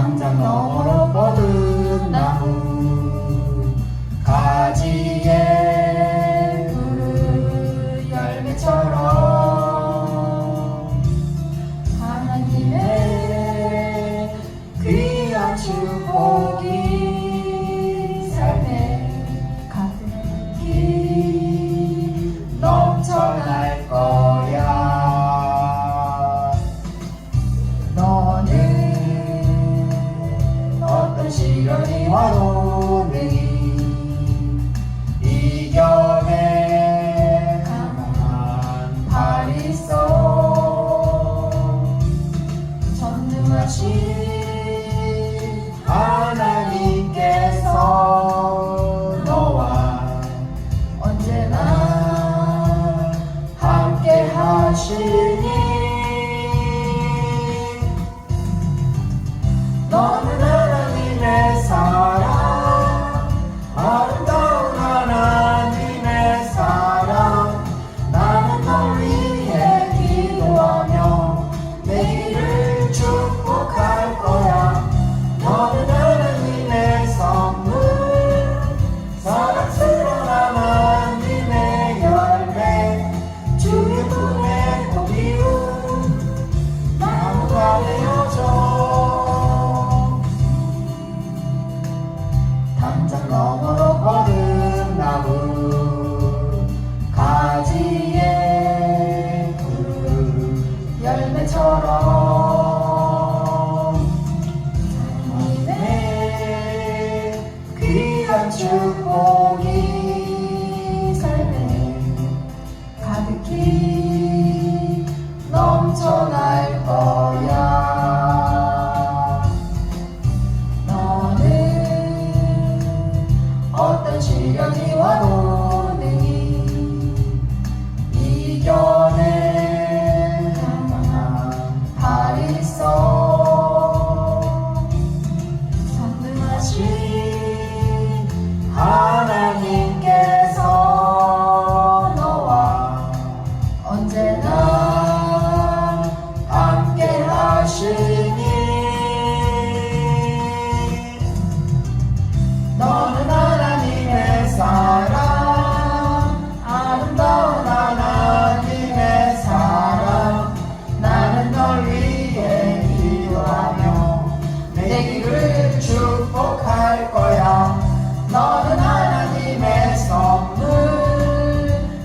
담장 너머로 뻗은 나무 가지에 그 열매처럼 하나님의 귀한 축복이 삶에 가득히 넘쳐날 거야. 너는 어떤 시련이 와도 이겨내 강한 발이 있어. 전능하신 하나님께서 너와 언제나 함께 하시니 너는 하나님의 사랑, 아름다운 하나님의 사랑. 나는 널 위해 기도하며 내 길을 축복할 거야. 너는 하나님의 선물, 사랑스러운 하나님의 열매, 주의 품에 꽃피운 나무가 되어줘. 담장 너머로 뻗은 나무 가지에 그 열매처럼 하나님의 귀한 축복이 삶에 가득히 넘쳐날 거야. 어떤 시련이 와도 능히 이겨내 강한 발이 있어. 전능하신 하나님께서 너와 언제나 함께 하시니 너는 하나님의 사랑, 아름다운 하나님의 사랑. 나는 널 위해 기도하며 내 길을 축복할 거야. 너는 하나님의 선물,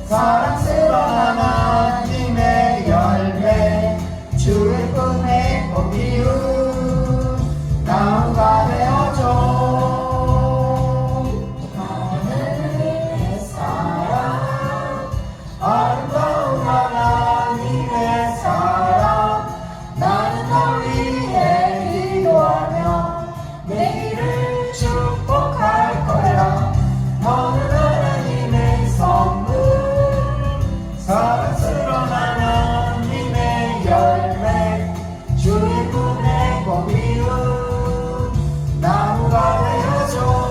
사랑스러운 하나님의 열매, 주의 품에 꽃피운 나무가 되어줘. 아름다운 하나님의 사랑. 나는 널 위해 기도하며 내 길을 축복할 거야. 너는 하나님의 선물, 사랑스러운 하나님의 열매, 주의 품에 꽃피운 나무가 되어줘.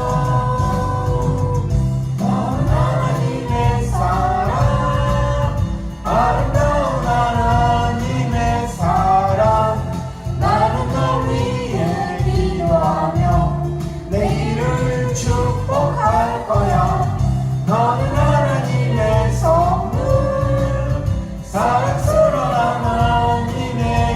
아름다운 하나님의 사랑. 나는 널 위해 기도하며 내 길을 축복할 거야. 너는 하나님의 선물, 사랑스러운 하나님의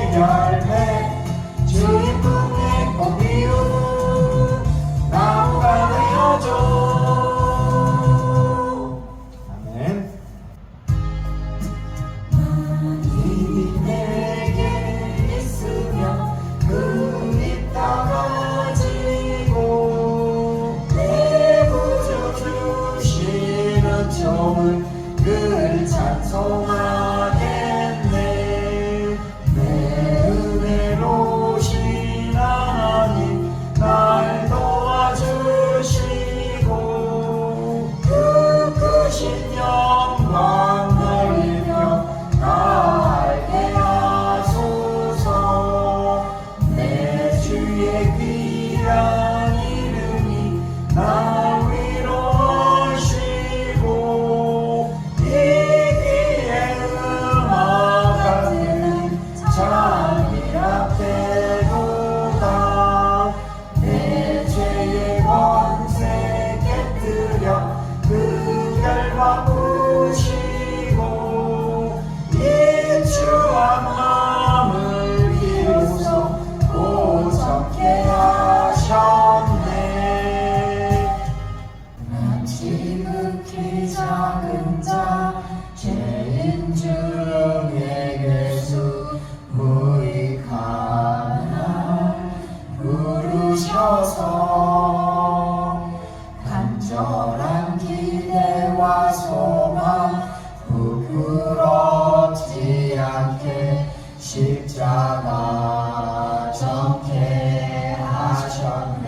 십자가 정케 하셨네.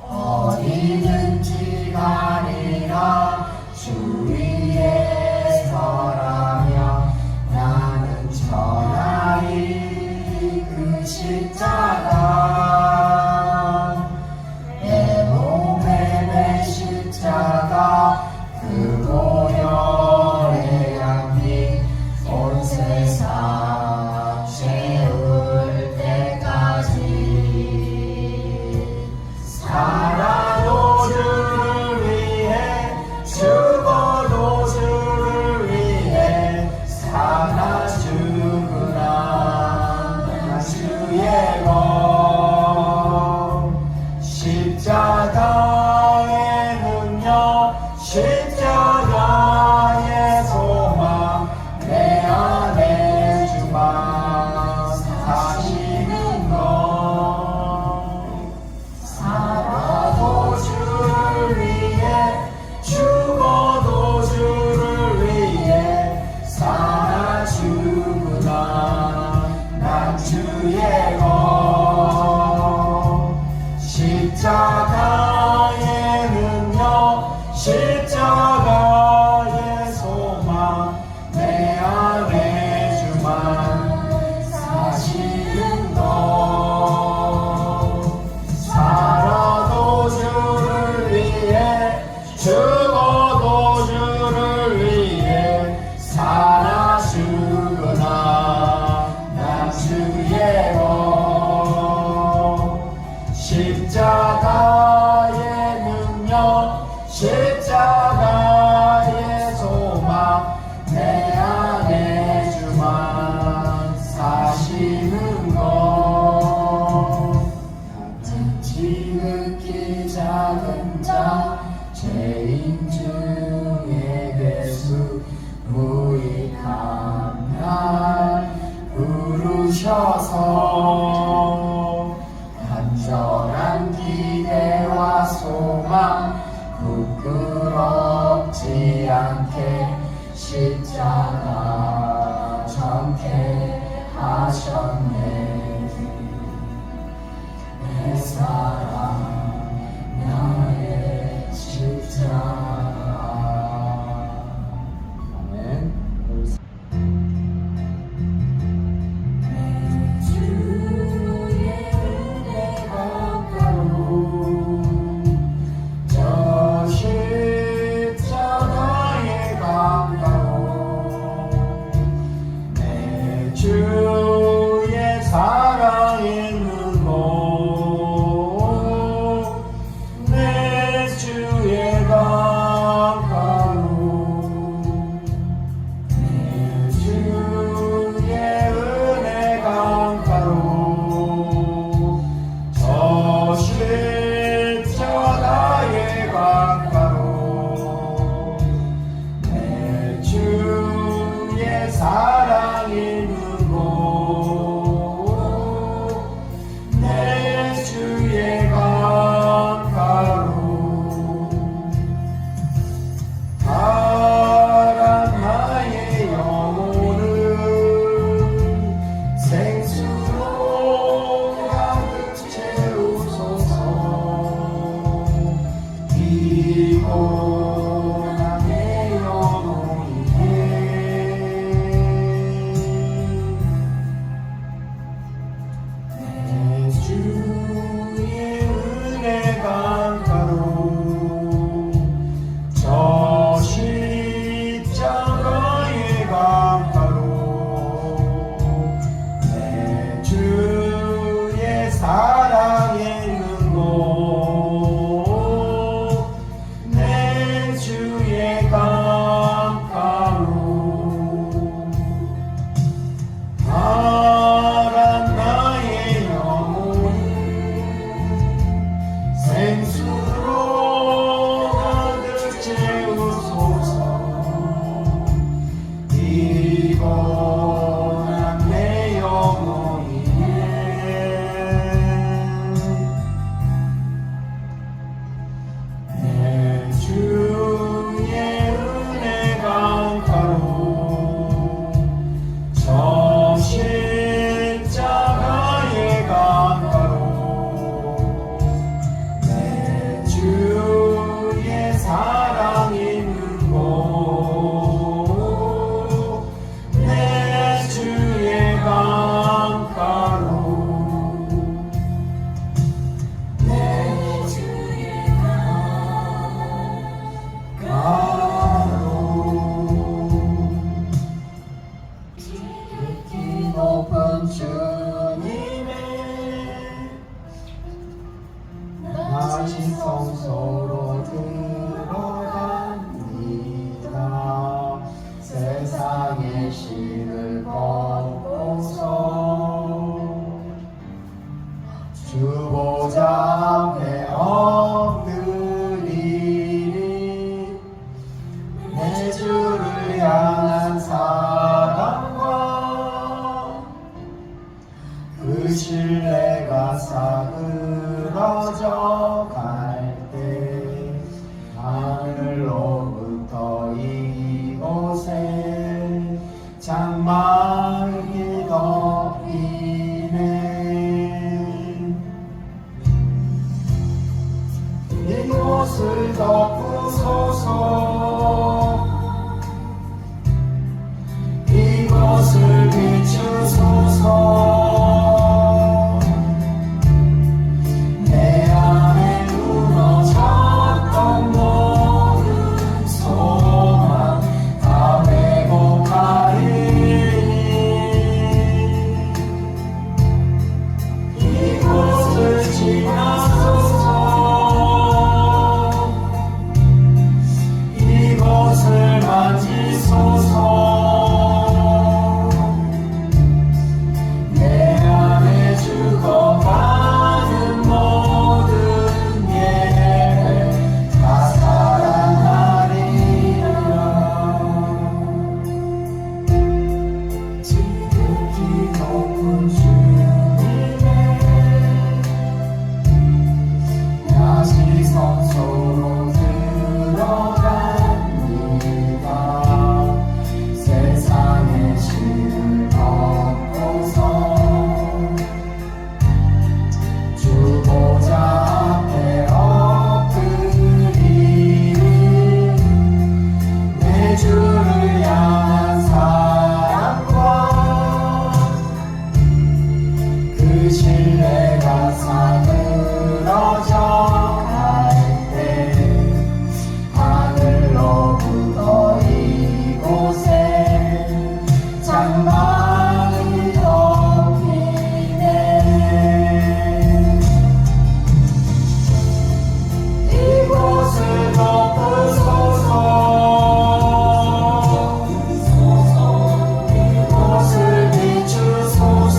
어디든지 가리라 주 위에 서라며 나는 전하리 그 십자가 내 몸에 내 십자가 그 보혈의 향기 온 세상 채울 때까지 살아도 주를 위해 죽어도 주를 위해 살아 죽으나 난 주의 것 십자가의 능력 십자가의 소망 내 안에 주만 사시는 것 살아도 주를 위해 죽어도 주를 위해 살아 죽으나 난 주의 것 십자가의 능력 십자가의 소망 내 안에 주만 사시는 것 살아도 주를 위해 죽어도 주를 위해 살아 죽으나 난 주의 것 십자가의 능력 십자가의 소망 내 안에 주만 사시는 것 같은 지극히 작은 자 죄인 중에 괴수 무익한 날 부르셔서 간절한 기대와 소망 부끄럽지 않게 십자가 정케 하셨네. 내 사랑 나의 십자가. 아멘. 주의 사 주님의 나 지성소로 들어갑니다. 세상의 실을 벗고서 주 보좌 앞에 엎드리리. 내 주를 향한 사랑과 그 신뢰가 사그러져 갈 때 하늘로부터 이곳에 장막이 덮이네. 이곳을 덮으소서. 이곳을 비추소서. 내 안에 무너졌던 모든 소망 다 회복하리니. 이곳을 지나소서. 이곳을 만지소서. 성소로 들어갑니다. 세상의 실을 벗고서 주 보좌 앞에 엎드리리. 내 주를 향한 사랑과 그 신뢰가 사그러져 하늘로부터 이곳에 장막이 덮이네. 이곳을 덮으소서. 이곳을 비추소서.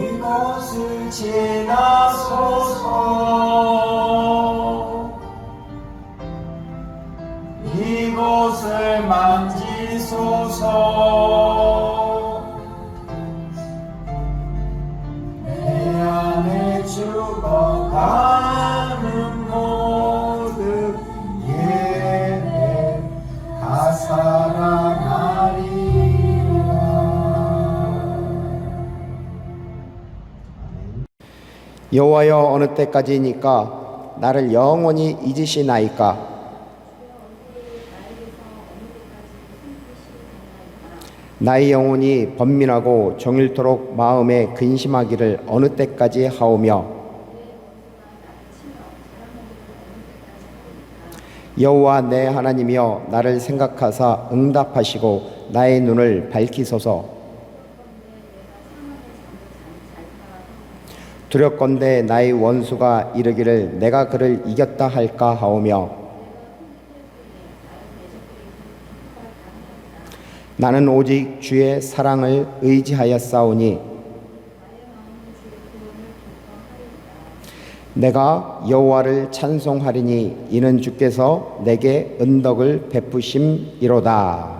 이곳을 지나소서. 이곳을 만지소서. 내 안에 죽어가는 모든 예배 다 살아나리라. 여호와여, 어느 때까지이니까 나를 영원히 잊으시나이까? 나의 영혼이 번민하고 종일토록 마음에 근심하기를 어느 때까지 하오며 여호와 내 하나님이여 나를 생각하사 응답하시고 나의 눈을 밝히소서. 두렵건대 나의 원수가 이르기를 내가 그를 이겼다 할까 하오며 나는 오직 주의 사랑을 의지하였사오니 내가 여호와를 찬송하리니 이는 주께서 내게 은덕을 베푸심이로다.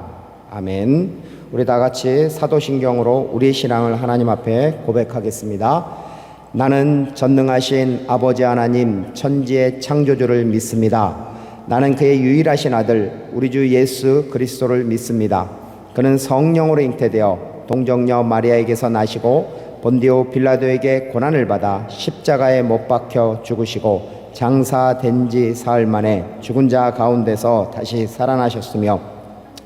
아멘. 우리 다 같이 사도신경으로 우리의 신앙을 하나님 앞에 고백하겠습니다. 나는 전능하신 아버지 하나님 천지의 창조주를 믿습니다. 나는 그의 유일하신 아들 우리 주 예수 그리스도를 믿습니다. 그는 성령으로 잉태되어 동정녀 마리아에게서 나시고 본디오 빌라도에게 고난을 받아 십자가에 못 박혀 죽으시고 장사된 지 사흘 만에 죽은 자 가운데서 다시 살아나셨으며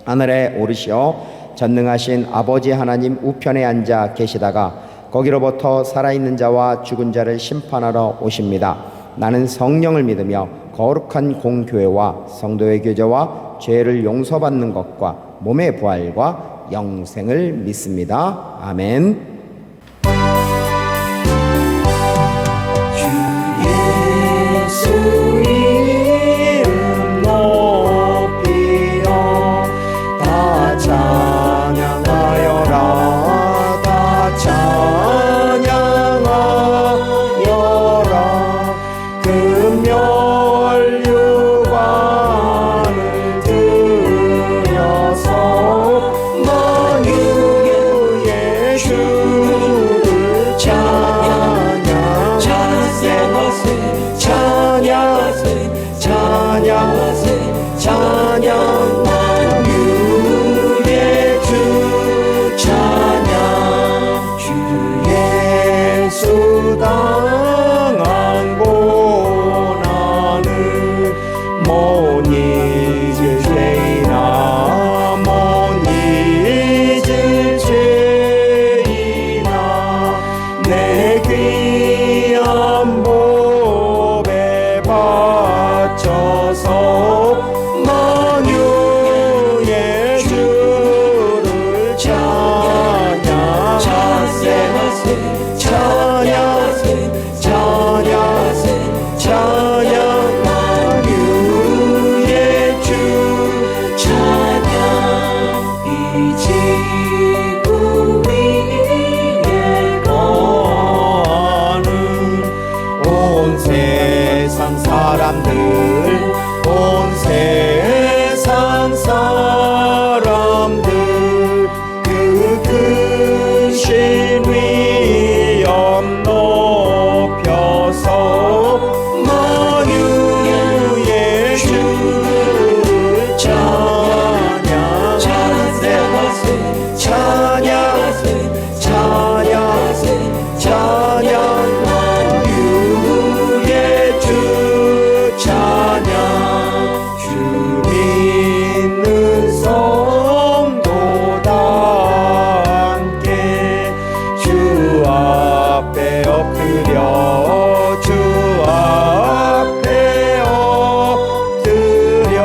하늘에 오르시어 전능하신 아버지 하나님 우편에 앉아 계시다가 거기로부터 살아있는 자와 죽은 자를 심판하러 오십니다. 나는 성령을 믿으며 거룩한 공교회와 성도의 교제와 죄를 용서받는 것과 몸의 부활과 영생을 믿습니다. 아멘. 주 이름 높이어 다 찬양하여라 다 찬양하여라 금멸유관을 들여서 만유의 주를 찬양 만유의 주 찬양 주 예수 당한 고난을 못 잊을 죄이나 못 잊을 죄이나 내 귀한 보배 바쳐서 만유의 주를 찬양 만유의 주 찬양 이 지구 위에 거하는 온 세상 사람들 온 세상 사람들 그 크신 위엄 높여서 만유의 주를 찬양 만유의 주 찬양 주 믿는 성도다 함께 주 앞에 엎드려 주 앞에 엎드려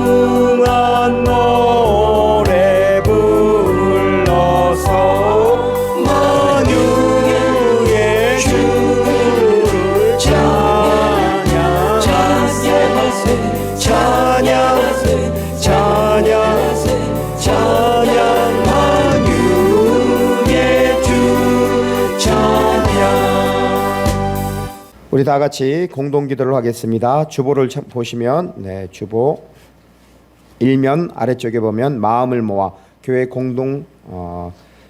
무궁한 노래 불러서 만유의 주를 찬양 만유의 주 찬양. 우리 다 같이 공동 기도를 하겠습니다. 주보를 보시면 주보 일면 아래쪽에 보면 마음을 모아 교회 공동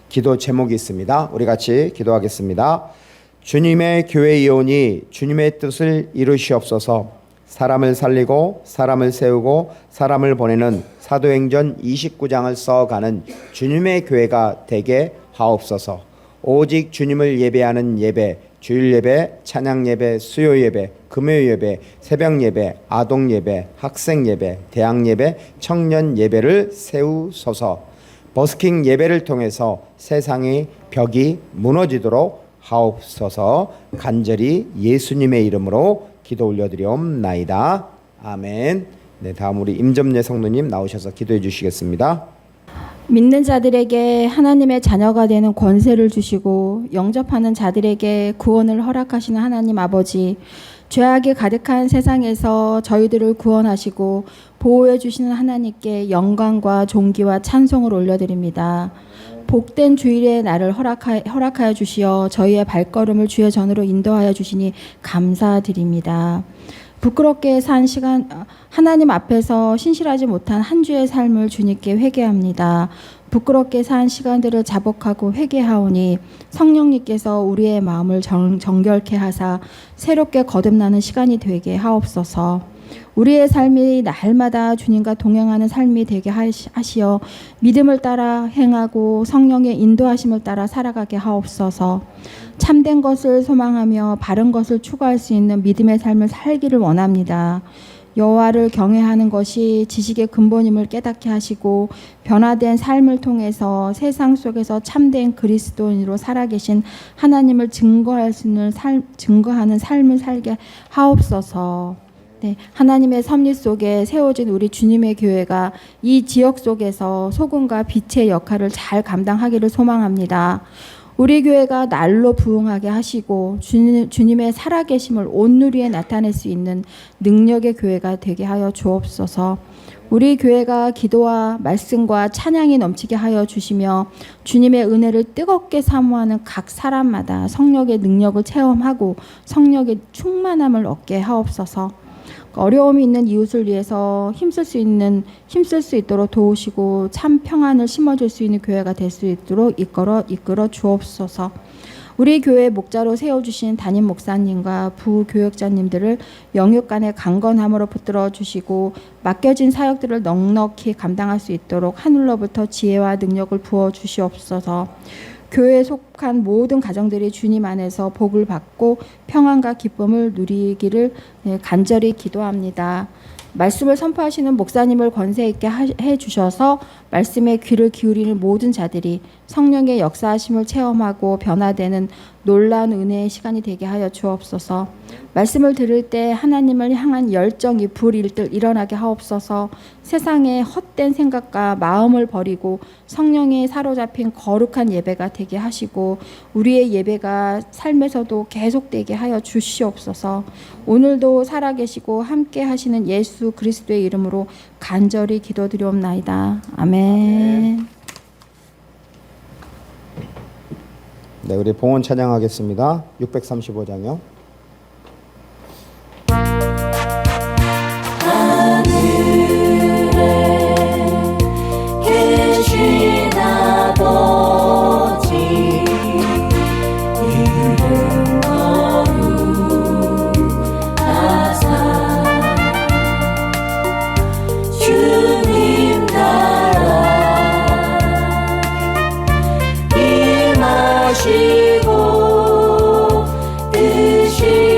기도 제목이 있습니다. 우리 같이 기도하겠습니다. 주님의 교회 이온이 주님의 뜻을 이루시옵소서. 사람을 살리고 사람을 세우고 사람을 보내는 사도행전 29장을 써가는 주님의 교회가 되게 하옵소서. 오직 주님을 예배하는 예배, 주일 예배, 찬양 예배, 수요 예배, 금요 예배, 새벽 예배, 아동 예배, 학생 예배, 대학 예배, 청년 예배를 세우소서. 버스킹 예배를 통해서 세상의 벽이 무너지도록 하옵소서. 간절히 예수님의 이름으로 기도 올려드리옵나이다. 아멘. 네, 다음 우리 임점례 성도님 나오셔서 기도해 주시겠습니다. 믿는 자들에게 하나님의 자녀가 되는 권세를 주시고 영접하는 자들에게 구원을 허락하시는 하나님 아버지, 죄악이 가득한 세상에서 저희들을 구원하시고 보호해 주시는 하나님께 영광과 존귀와 찬송을 올려드립니다. 복된 주일의 날을 허락하여 주시어 저희의 발걸음을 주의 전으로 인도하여 주시니 감사드립니다. 부끄럽게 산 시간, 하나님 앞에서 신실하지 못한 한 주의 삶을 주님께 회개합니다. 부끄럽게 산 시간들을 자복하고 회개하오니 성령님께서 우리의 마음을 정결케 하사 새롭게 거듭나는 시간이 되게 하옵소서. 우리의 삶이 날마다 주님과 동행하는 삶이 되게 하시어 믿음을 따라 행하고 성령의 인도하심을 따라 살아가게 하옵소서. 참된 것을 소망하며 바른 것을 추구할 수 있는 믿음의 삶을 살기를 원합니다. 여호와를 경외하는 것이 지식의 근본임을 깨닫게 하시고 변화된 삶을 통해서 세상 속에서 참된 그리스도인으로 살아계신 하나님을 증거하는 삶을 살게 하옵소서. 네, 하나님의 섭리 속에 세워진 우리 주님의 교회가 이 지역 속에서 소금과 빛의 역할을 잘 감당하기를 소망합니다. 우리 교회가 날로 부흥하게 하시고 주님의 살아계심을 온누리에 나타낼 수 있는 능력의 교회가 되게 하여 주옵소서. 우리 교회가 기도와 말씀과 찬양이 넘치게 하여 주시며 주님의 은혜를 뜨겁게 사모하는 각 사람마다 성령의 능력을 체험하고 성령의 충만함을 얻게 하옵소서. 어려움이 있는 이웃을 위해서 힘쓸 수 있도록 도우시고 참 평안을 심어줄 수 있는 교회가 될 수 있도록 이끌어 주옵소서. 우리 교회 목자로 세워주신 담임 목사님과 부교역자님들을 영육간의 강건함으로 붙들어 주시고 맡겨진 사역들을 넉넉히 감당할 수 있도록 하늘로부터 지혜와 능력을 부어 주시옵소서. 교회에 속한 모든 가정들이 주님 안에서 복을 받고 평안과 기쁨을 누리기를 간절히 기도합니다. 말씀을 선포하시는 목사님을 권세 있게 해 주셔서 말씀에 귀를 기울이는 모든 자들이 성령의 역사하심을 체험하고 변화되는 놀라운 은혜의 시간이 되게 하여 주옵소서. 말씀을 들을 때 하나님을 향한 열정이 불일들 일어나게 하옵소서. 세상의 헛된 생각과 마음을 버리고 성령에 사로잡힌 거룩한 예배가 되게 하시고 우리의 예배가 삶에서도 계속되게 하여 주시옵소서. 오늘도 살아계시고 함께 하시는 예수 그리스도의 이름으로 간절히 기도드리옵나이다. 아멘. 네, 우리 봉헌 찬양하겠습니다. 635장요. 계신 아버지 이름 거룩하사 주님 나라 임하시고 뜻이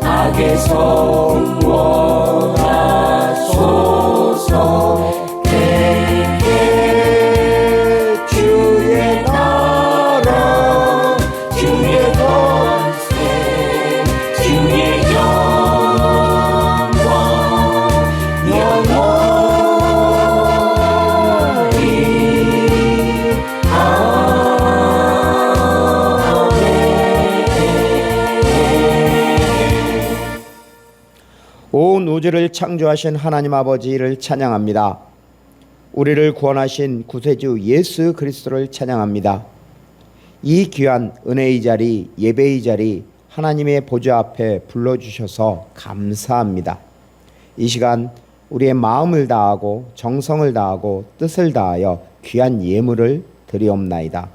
악에서 구원하소서. 내게 주의 나라 주의 권세 주의 영광 영원히 온 우주를 창조하신 하나님 아버지를 찬양합니다. 우리를 구원하신 구세주 예수 그리스도를 찬양합니다. 이 귀한 은혜의 자리, 예배의 자리 하나님의 보좌 앞에 불러주셔서 감사합니다. 이 시간 우리의 마음을 다하고 정성을 다하고 뜻을 다하여 귀한 예물을 드리옵나이다.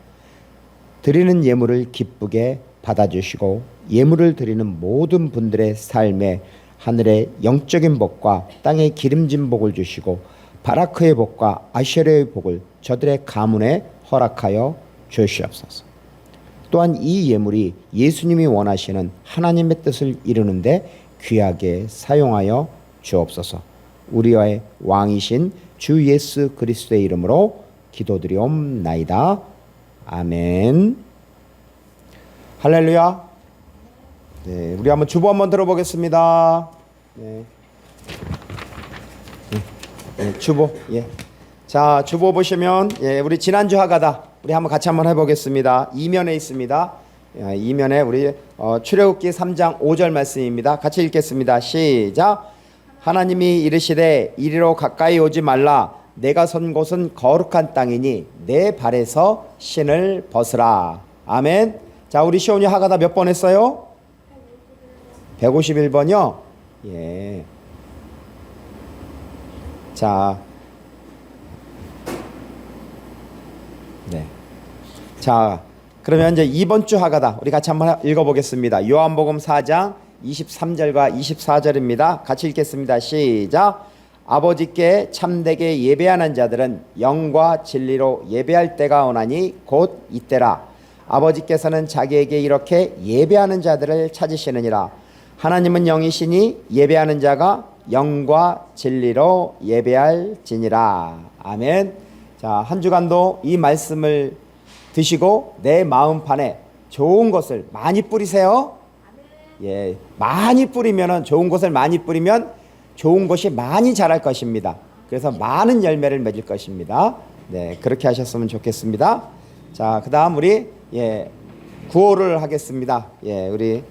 드리는 예물을 기쁘게 받아주시고 예물을 드리는 모든 분들의 삶에 하늘의 영적인 복과 땅의 기름진 복을 주시고 바라크의 복과 아셔레의 복을 저들의 가문에 허락하여 주시옵소서. 또한 이 예물이 예수님이 원하시는 하나님의 뜻을 이루는데 귀하게 사용하여 주옵소서. 우리의 왕이신 주 예수 그리스도의 이름으로 기도드리옵나이다. 아멘. 할렐루야. 네, 우리 한번 주보 한번 들어보겠습니다. 네. 주보. 예. 자, 주보 보시면 우리 지난주 하가다 우리 한번 같이 한번 해보겠습니다. 2면에 있습니다. 2면에 우리 출애굽기 3장 5절 말씀입니다. 같이 읽겠습니다. 시작. 하나님이 이르시되 이리로 가까이 오지 말라. 내가 선 곳은 거룩한 땅이니 내 발에서 신을 벗으라. 아멘. 자, 우리 시온이 하가다 몇 번 했어요? 151번이요. 예. 자, 네. 자, 그러면 이제 이번 주 하가다 우리 같이 한번 읽어보겠습니다. 요한복음 4장 23절과 24절입니다. 같이 읽겠습니다. 시작. 아버지께 참되게 예배하는 자들은 영과 진리로 예배할 때가 오나니 곧 이때라. 아버지께서는 자기에게 이렇게 예배하는 자들을 찾으시느니라. 하나님은 영이시니 예배하는 자가 영과 진리로 예배할지니라. 아멘. 자, 한 주간도 이 말씀을 드시고 내 마음판에 좋은 것을 많이 뿌리세요. 예, 많이 뿌리면은 좋은 것을 많이 뿌리면 좋은 것이 많이 자랄 것입니다. 그래서 많은 열매를 맺을 것입니다. 네, 그렇게 하셨으면 좋겠습니다. 자, 그다음 우리 구호를 하겠습니다. 우리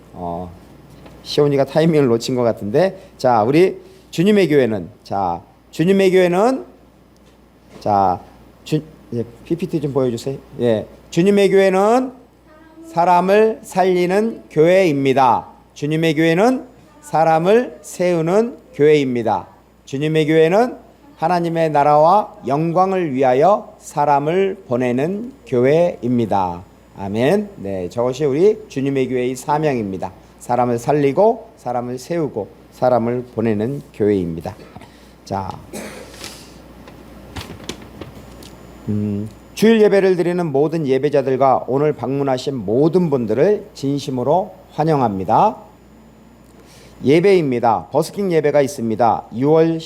시온이가 타이밍을 놓친 것 같은데, 자, 우리 주님의 교회는 PPT 좀 보여주세요. 주님의 교회는 사람을 살리는 교회입니다. 주님의 교회는 사람을 세우는 교회입니다. 주님의 교회는 하나님의 나라와 영광을 위하여 사람을 보내는 교회입니다. 아멘. 네, 저것이 우리 주님의 교회의 사명입니다. 사람을 살리고 사람을 세우고 사람을 보내는 교회입니다. 자, 주일 예배를 드리는 모든 예배자들과 오늘 방문하신 모든 분들을 진심으로 환영합니다. 예배입니다. 버스킹 예배가 있습니다. 6월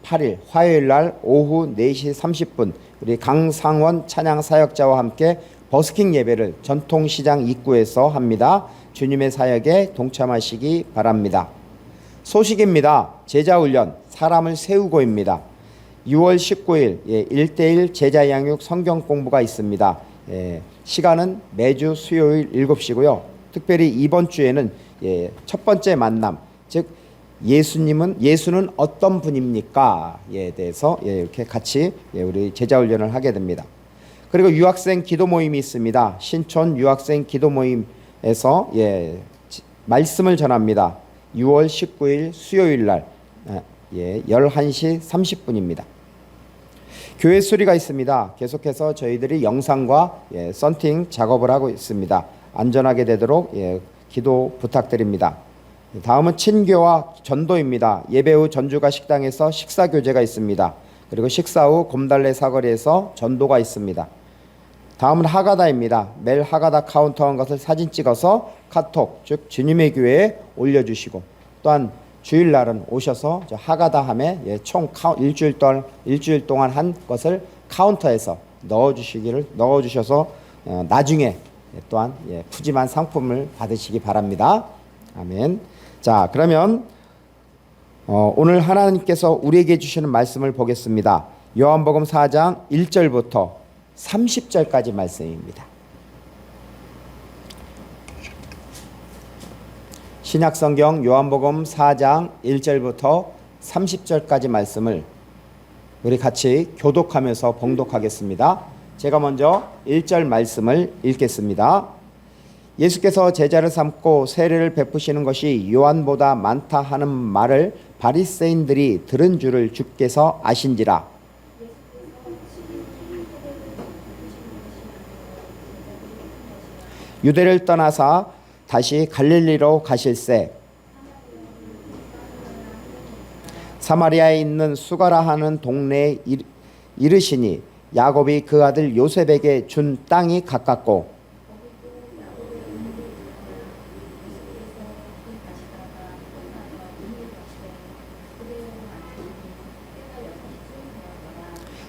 18일 화요일 날 오후 4시 30분 우리 강상원 찬양 사역자와 함께 버스킹 예배를 전통시장 입구에서 합니다. 주님의 사역에 동참하시기 바랍니다. 소식입니다. 제자훈련 사람을 세우고입니다. 6월 19일 1:1 제자 양육 성경 공부가 있습니다. 시간은 매주 수요일 7시고요. 특별히 이번 주에는 첫 번째 만남, 즉 예수는 어떤 분입니까?에 대해서 이렇게 같이 우리 제자 훈련을 하게 됩니다. 그리고 유학생 기도 모임이 있습니다. 신촌 유학생 기도 모임에서 말씀을 전합니다. 6월 19일 수요일 날 11시 30분입니다. 교회 수리가 있습니다. 계속해서 저희들이 영상과 썬팅 작업을 하고 있습니다. 안전하게 되도록 기도 부탁드립니다. 다음은 친교와 전도입니다. 예배 후 전주가 식당에서 식사 교제가 있습니다. 그리고 식사 후 곰달래 사거리에서 전도가 있습니다. 다음은 하가다입니다. 매일 하가다 카운터한 것을 사진 찍어서 카톡, 즉 주님의 교회에 올려주시고, 또한 주일날은 오셔서 하가다함에 총 일주일 동안 한 것을 카운터에서 넣어주셔서 나중에 또한 푸짐한 상품을 받으시기 바랍니다. 아멘. 자, 그러면 오늘 하나님께서 우리에게 주시는 말씀을 보겠습니다. 요한복음 4장 1절부터 30절까지 말씀입니다. 신약성경 요한복음 4장 1절부터 30절까지 말씀을 우리 같이 교독하면서 봉독하겠습니다. 제가 먼저 1절 말씀을 읽겠습니다. 예수께서 제자를 삼고 세례를 베푸시는 것이 요한보다 많다 하는 말을 바리새인들이 들은 줄을 주께서 아신지라. 유대를 떠나사 다시 갈릴리로 가실새 사마리아에 있는 수가라 하는 동네에 이르시니 야곱이 그 아들 요셉에게 준 땅이 가깝고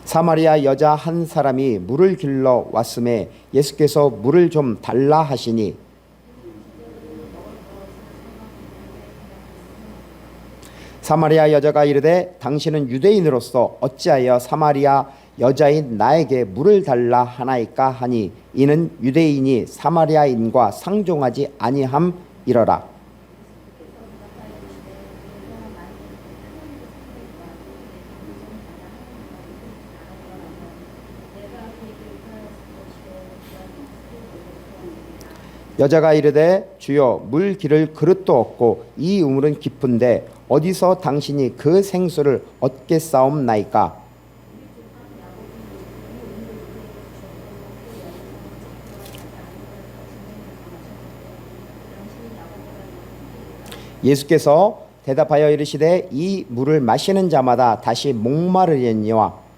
사마리아 여자 한 사람이 물을 길러 왔음에 예수께서 물을 좀 달라 하시니 사마리아 여자가 이르되 당신은 유대인으로서 어찌하여 사마리아 여자인 나에게 물을 달라 하나이까 하니 이는 유대인이 사마리아인과 상종하지 아니함이러라. 여자가 이르되 주여 물 기를 그릇도 없고 이 우물은 깊은데 어디서 당신이 그 생수를 얻겠사옵나이까. 예수께서 대답하여 이르시되 이 물을 마시는 자마다 다시 목마르려니와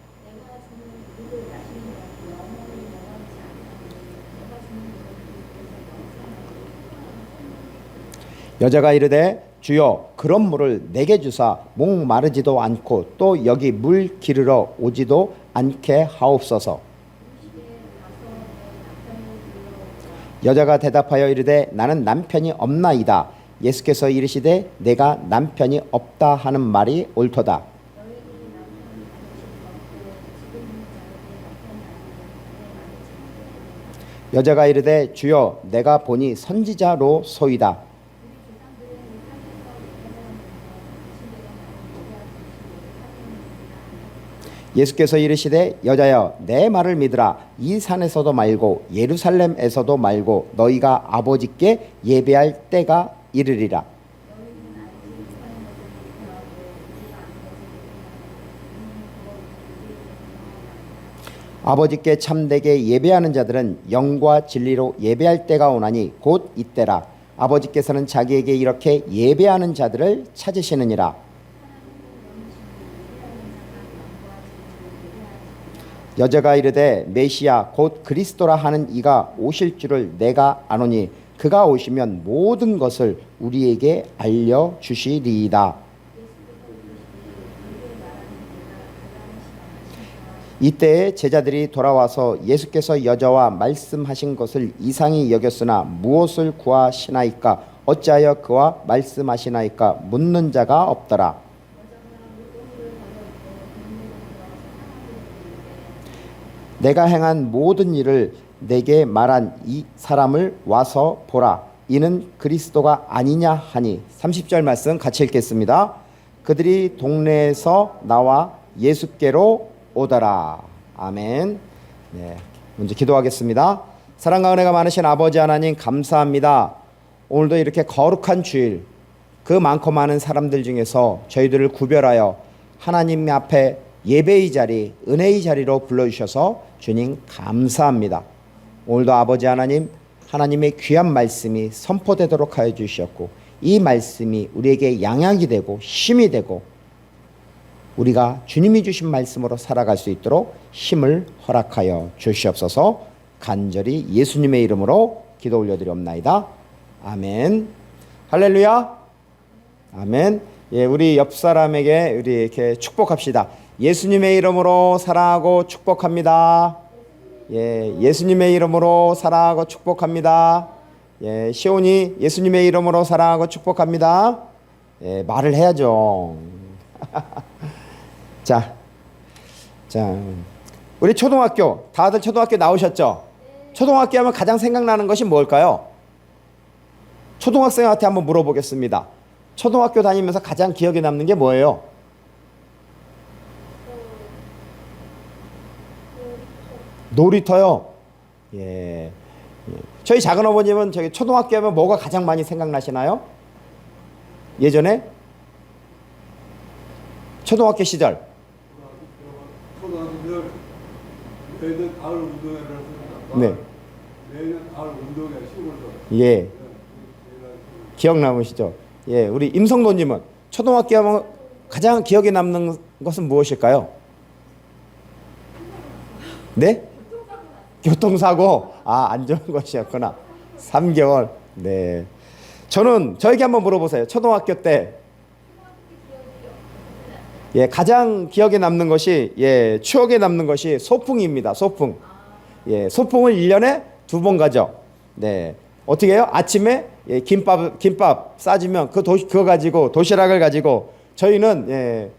여자가 이르되 주여 그런 물을 내게 주사 목마르지도 않고 또 여기 물 기르러 오지도 않게 하옵소서. 여자가 대답하여 이르되 나는 남편이 없나이다. 예수께서 이르시되 내가 남편이 없다 하는 말이 옳도다. 여자가 이르되 주여 내가 보니 선지자로 소이다. 예수께서 이르시되 여자여 내 말을 믿으라. 이 산에서도 말고 예루살렘에서도 말고 너희가 아버지께 예배할 때가 이르리라. 아버지께 참되게 예배하는 자들은 영과 진리로 예배할 때가 오나니 곧 이때라. 아버지께서는 자기에게 이렇게 예배하는 자들을 찾으시느니라. 여자가 이르되 메시아 곧 그리스도라 하는 이가 오실 줄을 내가 아노니 그가 오시면 모든 것을 우리에게 알려주시리이다. 이때에 제자들이 돌아와서 예수께서 여자와 말씀하신 것을 이상히 여겼으나 무엇을 구하시나이까 어찌하여 그와 말씀하시나이까 묻는 자가 없더라. 내가 행한 모든 일을 내게 말한 이 사람을 와서 보라. 이는 그리스도가 아니냐 하니 30절 말씀 같이 읽겠습니다. 그들이 동네에서 나와 예수께로 오더라. 아멘. 네, 먼저 기도하겠습니다. 사랑과 은혜가 많으신 아버지 하나님 감사합니다. 오늘도 이렇게 거룩한 주일 그 많고 많은 사람들 중에서 저희들을 구별하여 하나님 앞에 예배의 자리, 은혜의 자리로 불러주셔서 주님 감사합니다. 오늘도 아버지 하나님, 하나님의 귀한 말씀이 선포되도록 하여 주셨고 이 말씀이 우리에게 양약이 되고 힘이 되고 우리가 주님이 주신 말씀으로 살아갈 수 있도록 힘을 허락하여 주시옵소서. 간절히 예수님의 이름으로 기도 올려드리옵나이다. 아멘. 할렐루야. 아멘. 예, 우리 옆 사람에게 우리 이렇게 축복합시다. 예수님의 이름으로 사랑하고 축복합니다. 예, 예수님의 이름으로 사랑하고 축복합니다. 예, 시온이 예수님의 이름으로 사랑하고 축복합니다. 예, 말을 해야죠. 자, 우리 초등학교 다들 초등학교 나오셨죠? 초등학교 하면 가장 생각나는 것이 뭘까요? 초등학생한테 한번 물어보겠습니다. 초등학교 다니면서 가장 기억에 남는 게 뭐예요? 놀이터요. 예, 저희 작은 어머님은 저기 초등학교 하면 뭐가 가장 많이 생각나시나요? 예전에 초등학교 시절. 초등학교 매년 가을 운동회를 했습니다. 네. 매년 가을 운동회 시골에서. 예. 기억 남으시죠? 예, 우리 임성도님은 초등학교 하면 가장 기억에 남는 것은 무엇일까요? 네? 교통사고. 아, 안 좋은 것이었구나. 3개월. 네. 저에게 한번 물어보세요. 초등학교 때 예, 가장 기억에 남는 것이 예, 추억에 남는 것이 소풍입니다. 소풍. 예, 소풍을 1년에 2번 가죠. 네. 어떻게 해요? 아침에 예, 김밥 싸주면 그거 가지고 도시락을 가지고 저희는 예,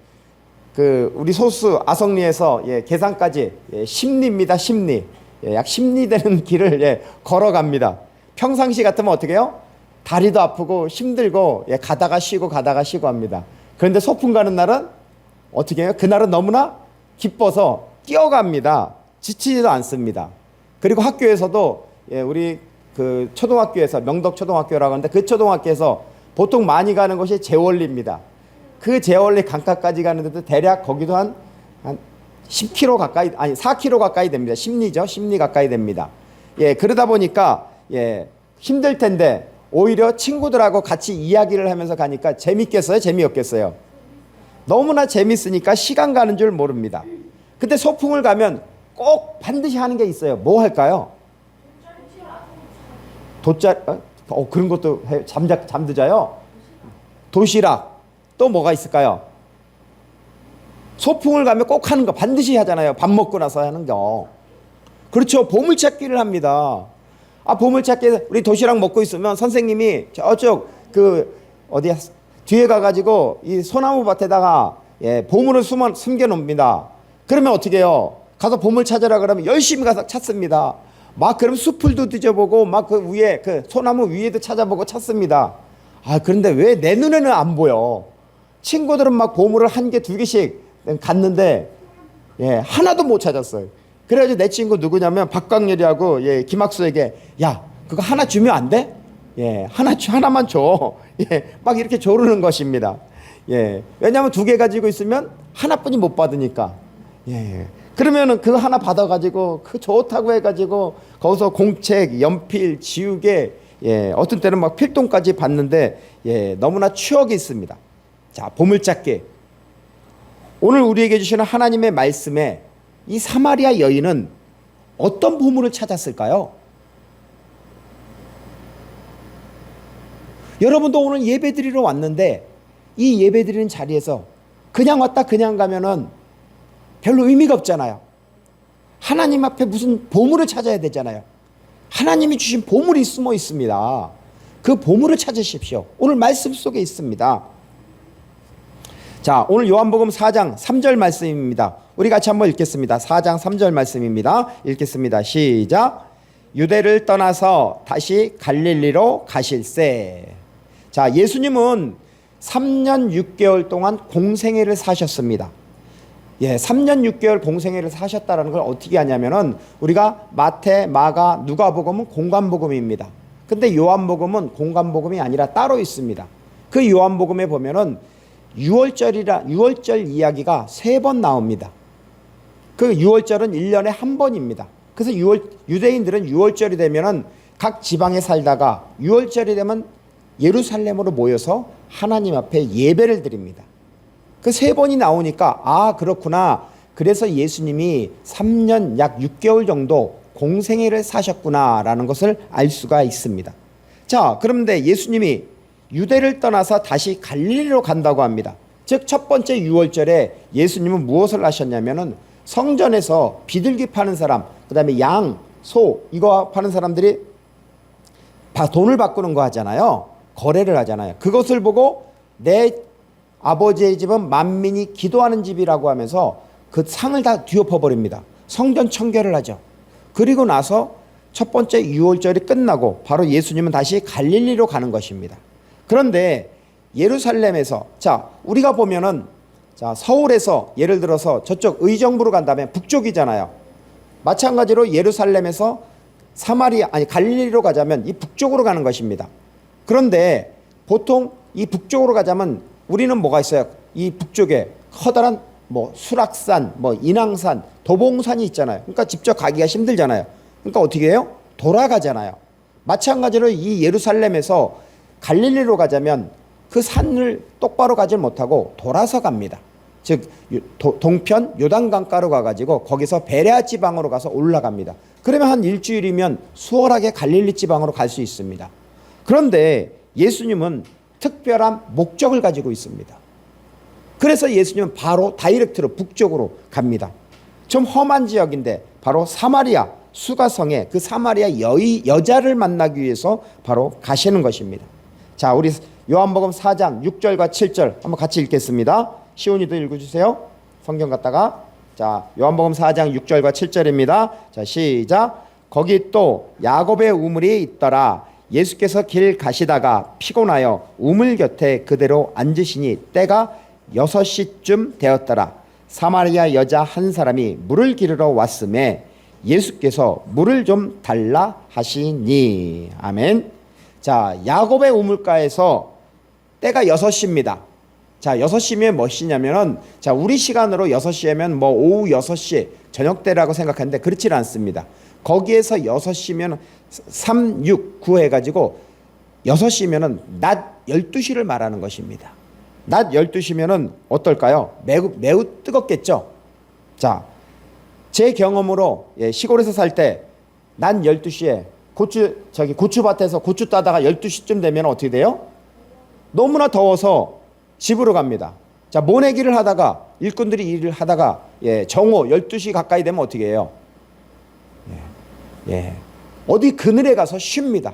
우리 소수 아성리에서 예, 계산까지 예, 10리입니다. 10리. 예, 약 10리 되는 길을 예, 걸어갑니다. 평상시 같으면 어떻게 해요? 다리도 아프고 힘들고 예, 가다가 쉬고 합니다. 그런데 소풍 가는 날은 어떻게 해요? 그날은 너무나 기뻐서 뛰어갑니다. 지치지도 않습니다. 그리고 학교에서도 예, 우리 그 초등학교에서 명덕초등학교라고 하는데 그 초등학교에서 보통 많이 가는 곳이 제월리입니다. 그 제월리 강가까지 가는데도 대략 거기도 한 10km 가까이, 아니 4km 가까이 됩니다. 10리죠. 10리 가까이 됩니다. 예, 그러다 보니까 예, 힘들 텐데 오히려 친구들하고 같이 이야기를 하면서 가니까 재밌겠어요? 재미없겠어요? 너무나 재밌으니까 시간 가는 줄 모릅니다. 근데 소풍을 가면 꼭 반드시 하는 게 있어요. 뭐 할까요? 그런 것도 잠드자요? 도시락. 또 뭐가 있을까요? 소풍을 가면 꼭 하는 거 반드시 하잖아요. 밥 먹고 나서 하는 거. 그렇죠. 보물찾기를 합니다. 아, 보물찾기 우리 도시락 먹고 있으면 선생님이 저쪽 어디야 뒤에 가가지고 이 소나무 밭에다가 예, 보물을 숨겨 놓습니다. 그러면 어떻게 해요? 가서 보물 찾으라 그러면 열심히 가서 찾습니다. 막 그럼 숲을도 뒤져보고 막 그 위에 그 소나무 위에도 찾아보고 찾습니다. 아, 그런데 왜 내 눈에는 안 보여? 친구들은 막 보물을 1개, 2개씩 갔는데 예, 하나도 못 찾았어요. 그래가지고 내 친구 누구냐면 박광렬이하고 예, 김학수에게 야, 그거 하나 주면 안 돼? 예, 하나만 줘. 예, 막 이렇게 조르는 것입니다. 예, 왜냐하면 2개 가지고 있으면 하나뿐이 못 받으니까. 예, 그러면은 그 하나 받아가지고 그 좋다고 해가지고 거기서 공책, 연필, 지우개, 예, 어떤 때는 막 필통까지 받는데 예, 너무나 추억이 있습니다. 자, 보물찾기. 오늘 우리에게 주시는 하나님의 말씀에 이 사마리아 여인은 어떤 보물을 찾았을까요? 여러분도 오늘 예배드리러 왔는데 이 예배드리는 자리에서 그냥 왔다 그냥 가면은 별로 의미가 없잖아요. 하나님 앞에 무슨 보물을 찾아야 되잖아요. 하나님이 주신 보물이 숨어 있습니다. 그 보물을 찾으십시오. 오늘 말씀 속에 있습니다. 자, 오늘 요한복음 4장 3절 말씀입니다. 우리 같이 한번 읽겠습니다. 4장 3절 말씀입니다. 읽겠습니다. 시작. 유대를 떠나서 다시 갈릴리로 가실세. 자, 예수님은 3년 6개월 동안 공생애를 사셨습니다. 예, 3년 6개월 공생애를 사셨다는 걸 어떻게 하냐면은 우리가 마태, 마가, 누가복음은 공관복음입니다. 근데 요한복음은 공관복음이 아니라 따로 있습니다. 그 요한복음에 보면은 6월절 이야기가 3번 나옵니다. 그 6월절은 1년에 한 번입니다. 그래서 유대인들은 6월절이 되면은 각 지방에 살다가 6월절이 되면 예루살렘으로 모여서 하나님 앞에 예배를 드립니다. 그 3번이 나오니까 아, 그렇구나. 그래서 예수님이 3년 약 6개월 정도 공생애를 사셨구나라는 것을 알 수가 있습니다. 자, 그런데 예수님이 유대를 떠나서 다시 갈릴리로 간다고 합니다. 즉 첫 번째 6월절에 예수님은 무엇을 하셨냐면은 성전에서 비둘기 파는 사람, 그 다음에 양, 소 이거 파는 사람들이 돈을 바꾸는 거 하잖아요. 거래를 하잖아요. 그것을 보고 내 아버지의 집은 만민이 기도하는 집이라고 하면서 그 상을 다 뒤엎어버립니다. 성전 청결을 하죠. 그리고 나서 첫 번째 6월절이 끝나고 바로 예수님은 다시 갈릴리로 가는 것입니다. 그런데 예루살렘에서 자, 우리가 보면은 자, 서울에서 예를 들어서 저쪽 의정부로 간다면 북쪽이잖아요. 마찬가지로 예루살렘에서 갈릴리로 가자면 이 북쪽으로 가는 것입니다. 그런데 보통 이 북쪽으로 가자면 우리는 뭐가 있어요? 이 북쪽에 커다란 뭐 수락산, 뭐 인왕산, 도봉산이 있잖아요. 그러니까 직접 가기가 힘들잖아요. 그러니까 어떻게 해요? 돌아가잖아요. 마찬가지로 이 예루살렘에서 갈릴리로 가자면 그 산을 똑바로 가지 못하고 돌아서 갑니다. 즉 동편 요단강가로 가가지고 거기서 베레아 지방으로 가서 올라갑니다. 그러면 한 일주일이면 수월하게 갈릴리 지방으로 갈 수 있습니다. 그런데 예수님은 특별한 목적을 가지고 있습니다. 그래서 예수님은 바로 다이렉트로 북쪽으로 갑니다. 좀 험한 지역인데 바로 사마리아 수가성에 그 사마리아 여자를 만나기 위해서 바로 가시는 것입니다. 자, 우리 요한복음 4장 6절과 7절 한번 같이 읽겠습니다. 시온이도 읽어주세요. 성경 갖다가. 자, 요한복음 4장 6절과 7절입니다. 자, 시작. 거기 또 야곱의 우물이 있더라. 예수께서 길 가시다가 피곤하여 우물 곁에 그대로 앉으시니 때가 6시쯤 되었더라. 사마리아 여자 한 사람이 물을 기르러 왔음에 예수께서 물을 좀 달라 하시니. 아멘. 자, 야곱의 우물가에서 때가 6시입니다. 자, 6시면 몇 시냐면은, 자, 우리 시간으로 6시면 뭐 오후 6시 저녁 때라고 생각하는데 그렇지 않습니다. 거기에서 6시면 3, 6, 9 해가지고 6시면은 낮 12시를 말하는 것입니다. 낮 12시면은 어떨까요? 매우 뜨겁겠죠? 자, 제 경험으로 시골에서 살 때 낮 12시에 고추밭에서 고추 따다가 12시쯤 되면 어떻게 돼요? 너무나 더워서 집으로 갑니다. 자, 모내기를 하다가 일꾼들이 일을 하다가 정오 12시 가까이 되면 어떻게 해요? 어디 그늘에 가서 쉽니다.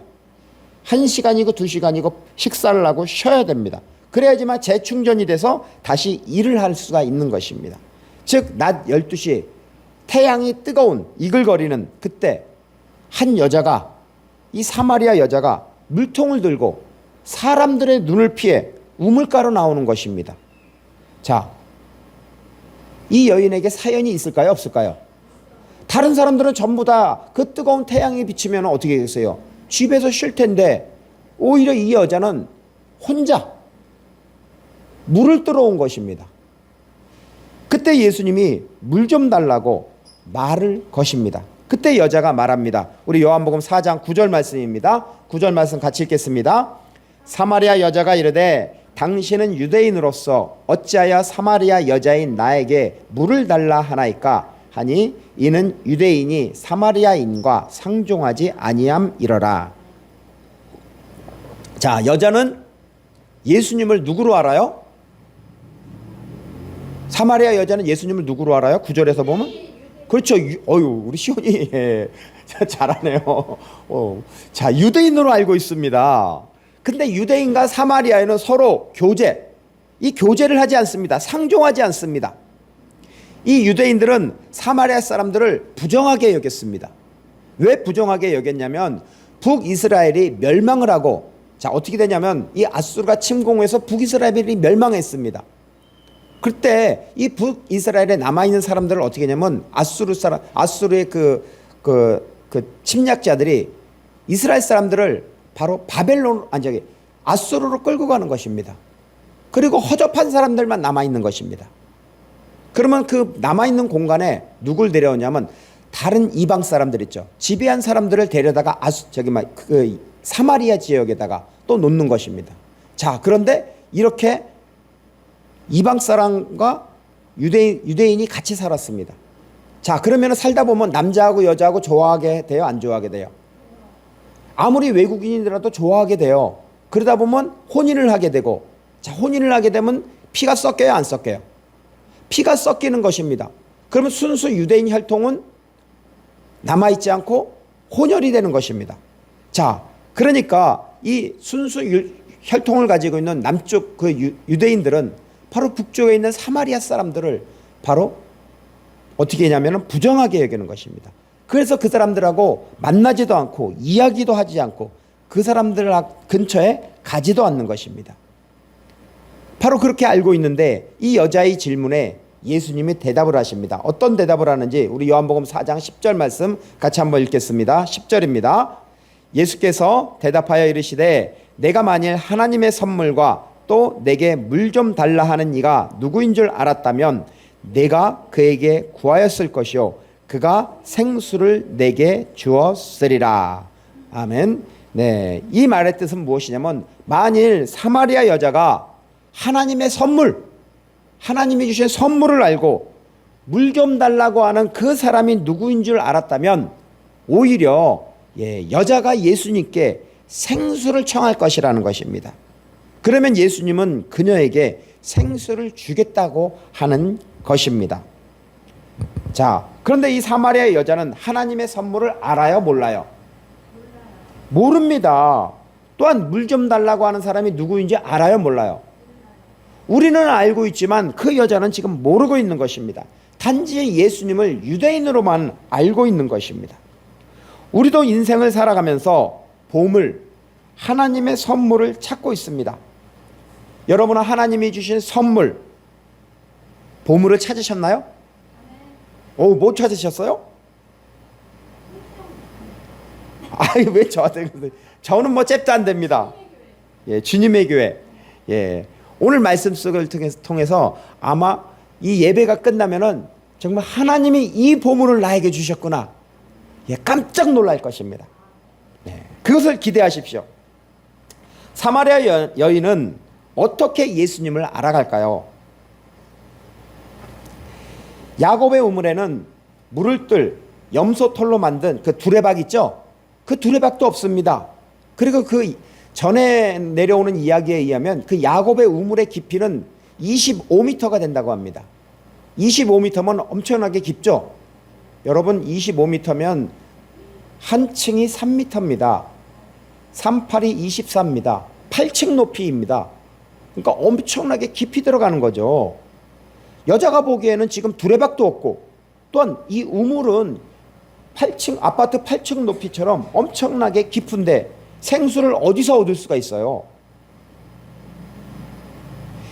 1시간이고 2시간이고 식사를 하고 쉬어야 됩니다. 그래야지만 재충전이 돼서 다시 일을 할 수가 있는 것입니다. 즉 낮 12시 태양이 뜨거운 이글거리는 그때 한 여자가, 이 사마리아 여자가 물통을 들고 사람들의 눈을 피해 우물가로 나오는 것입니다. 자, 이 여인에게 사연이 있을까요? 없을까요? 다른 사람들은 전부 다 그 뜨거운 태양이 비치면 어떻게 되겠어요? 집에서 쉴 텐데 오히려 이 여자는 혼자 물을 들어온 것입니다. 그때 예수님이 물 좀 달라고 말을 거십니다. 그때 여자가 말합니다. 우리 요한복음 4장 9절 말씀입니다. 9절 말씀 같이 읽겠습니다. 사마리아 여자가 이르되 당신은 유대인으로서 어찌하여 사마리아 여자인 나에게 물을 달라 하나이까 하니 이는 유대인이 사마리아인과 상종하지 아니함이러라. 자, 여자는 예수님을 누구로 알아요? 사마리아 여자는 예수님을 누구로 알아요? 9절에서 보면 그렇죠. 우리 시온이 잘하네요. 자, 유대인으로 알고 있습니다. 근데 유대인과 사마리아인은 서로 이 교제를 하지 않습니다. 상종하지 않습니다. 이 유대인들은 사마리아 사람들을 부정하게 여겼습니다. 왜 부정하게 여겼냐면 북이스라엘이 멸망을 하고, 자, 어떻게 되냐면 이 아수르가 침공해서 북이스라엘이 멸망했습니다. 그때 이 북이스라엘에 남아있는 사람들을 어떻게 했냐면 아수르의 그 침략자들이 이스라엘 사람들을 바로 아수르로 끌고 가는 것입니다. 그리고 허접한 사람들만 남아있는 것입니다. 그러면 그 남아있는 공간에 누굴 데려오냐면 다른 이방 사람들 있죠. 지배한 사람들을 데려다가 사마리아 지역에다가 또 놓는 것입니다. 자, 그런데 이렇게 이방 사람과 유대인이 같이 살았습니다. 자, 그러면 살다 보면 남자하고 여자하고 좋아하게 돼요? 안 좋아하게 돼요? 아무리 외국인이라도 좋아하게 돼요. 그러다 보면 혼인을 하게 되고, 자, 혼인을 하게 되면 피가 섞여요? 안 섞여요? 피가 섞이는 것입니다. 그러면 순수 유대인 혈통은 남아있지 않고 혼혈이 되는 것입니다. 자, 그러니까 이 순수 혈통을 가지고 있는 남쪽 그 유대인들은 바로 북쪽에 있는 사마리아 사람들을 바로 어떻게 했냐면 부정하게 여기는 것입니다. 그래서 그 사람들하고 만나지도 않고 이야기도 하지 않고 그 사람들 근처에 가지도 않는 것입니다. 바로 그렇게 알고 있는데 이 여자의 질문에 예수님이 대답을 하십니다. 어떤 대답을 하는지 우리 요한복음 4장 10절 말씀 같이 한번 읽겠습니다. 10절입니다. 예수께서 대답하여 이르시되 내가 만일 하나님의 선물과 또 내게 물 좀 달라 하는 이가 누구인 줄 알았다면 내가 그에게 구하였을 것이요 그가 생수를 내게 주었으리라. 아멘. 네, 이 말의 뜻은 무엇이냐면 만일 사마리아 여자가 하나님의 선물, 하나님이 주신 선물을 알고 물 좀 달라고 하는 그 사람이 누구인 줄 알았다면 오히려 여자가 예수님께 생수를 청할 것이라는 것입니다. 그러면 예수님은 그녀에게 생수를 주겠다고 하는 것입니다. 자, 그런데 이 사마리아 여자는 하나님의 선물을 알아요, 몰라요? 모릅니다. 또한 물 좀 달라고 하는 사람이 누구인지 알아요, 몰라요? 우리는 알고 있지만 그 여자는 지금 모르고 있는 것입니다. 단지 예수님을 유대인으로만 알고 있는 것입니다. 우리도 인생을 살아가면서 보물, 하나님의 선물을 찾고 있습니다. 여러분은 하나님이 주신 선물, 보물을 찾으셨나요? 못 찾으셨어요? 왜 저한테 그러세요? 저는 뭐 잽도 안 됩니다. 주님의 교회. 오늘 말씀 속을 통해서 아마 이 예배가 끝나면은 정말 하나님이 이 보물을 나에게 주셨구나. 깜짝 놀랄 것입니다. 그것을 기대하십시오. 사마리아 여인은 어떻게 예수님을 알아갈까요? 야곱의 우물에는 물을 뜰 염소털로 만든 그 두레박 있죠? 그 두레박도 없습니다. 그리고 그 전에 내려오는 이야기에 의하면 그 야곱의 우물의 깊이는 25m가 된다고 합니다. 25m면 엄청나게 깊죠? 여러분 25m면 한 층이 3m입니다. 38이 24입니다. 8층 높이입니다. 그러니까 엄청나게 깊이 들어가는 거죠. 여자가 보기에는 지금 두레박도 없고 또한 이 우물은 8층 아파트 8층 높이처럼 엄청나게 깊은데 생수를 어디서 얻을 수가 있어요?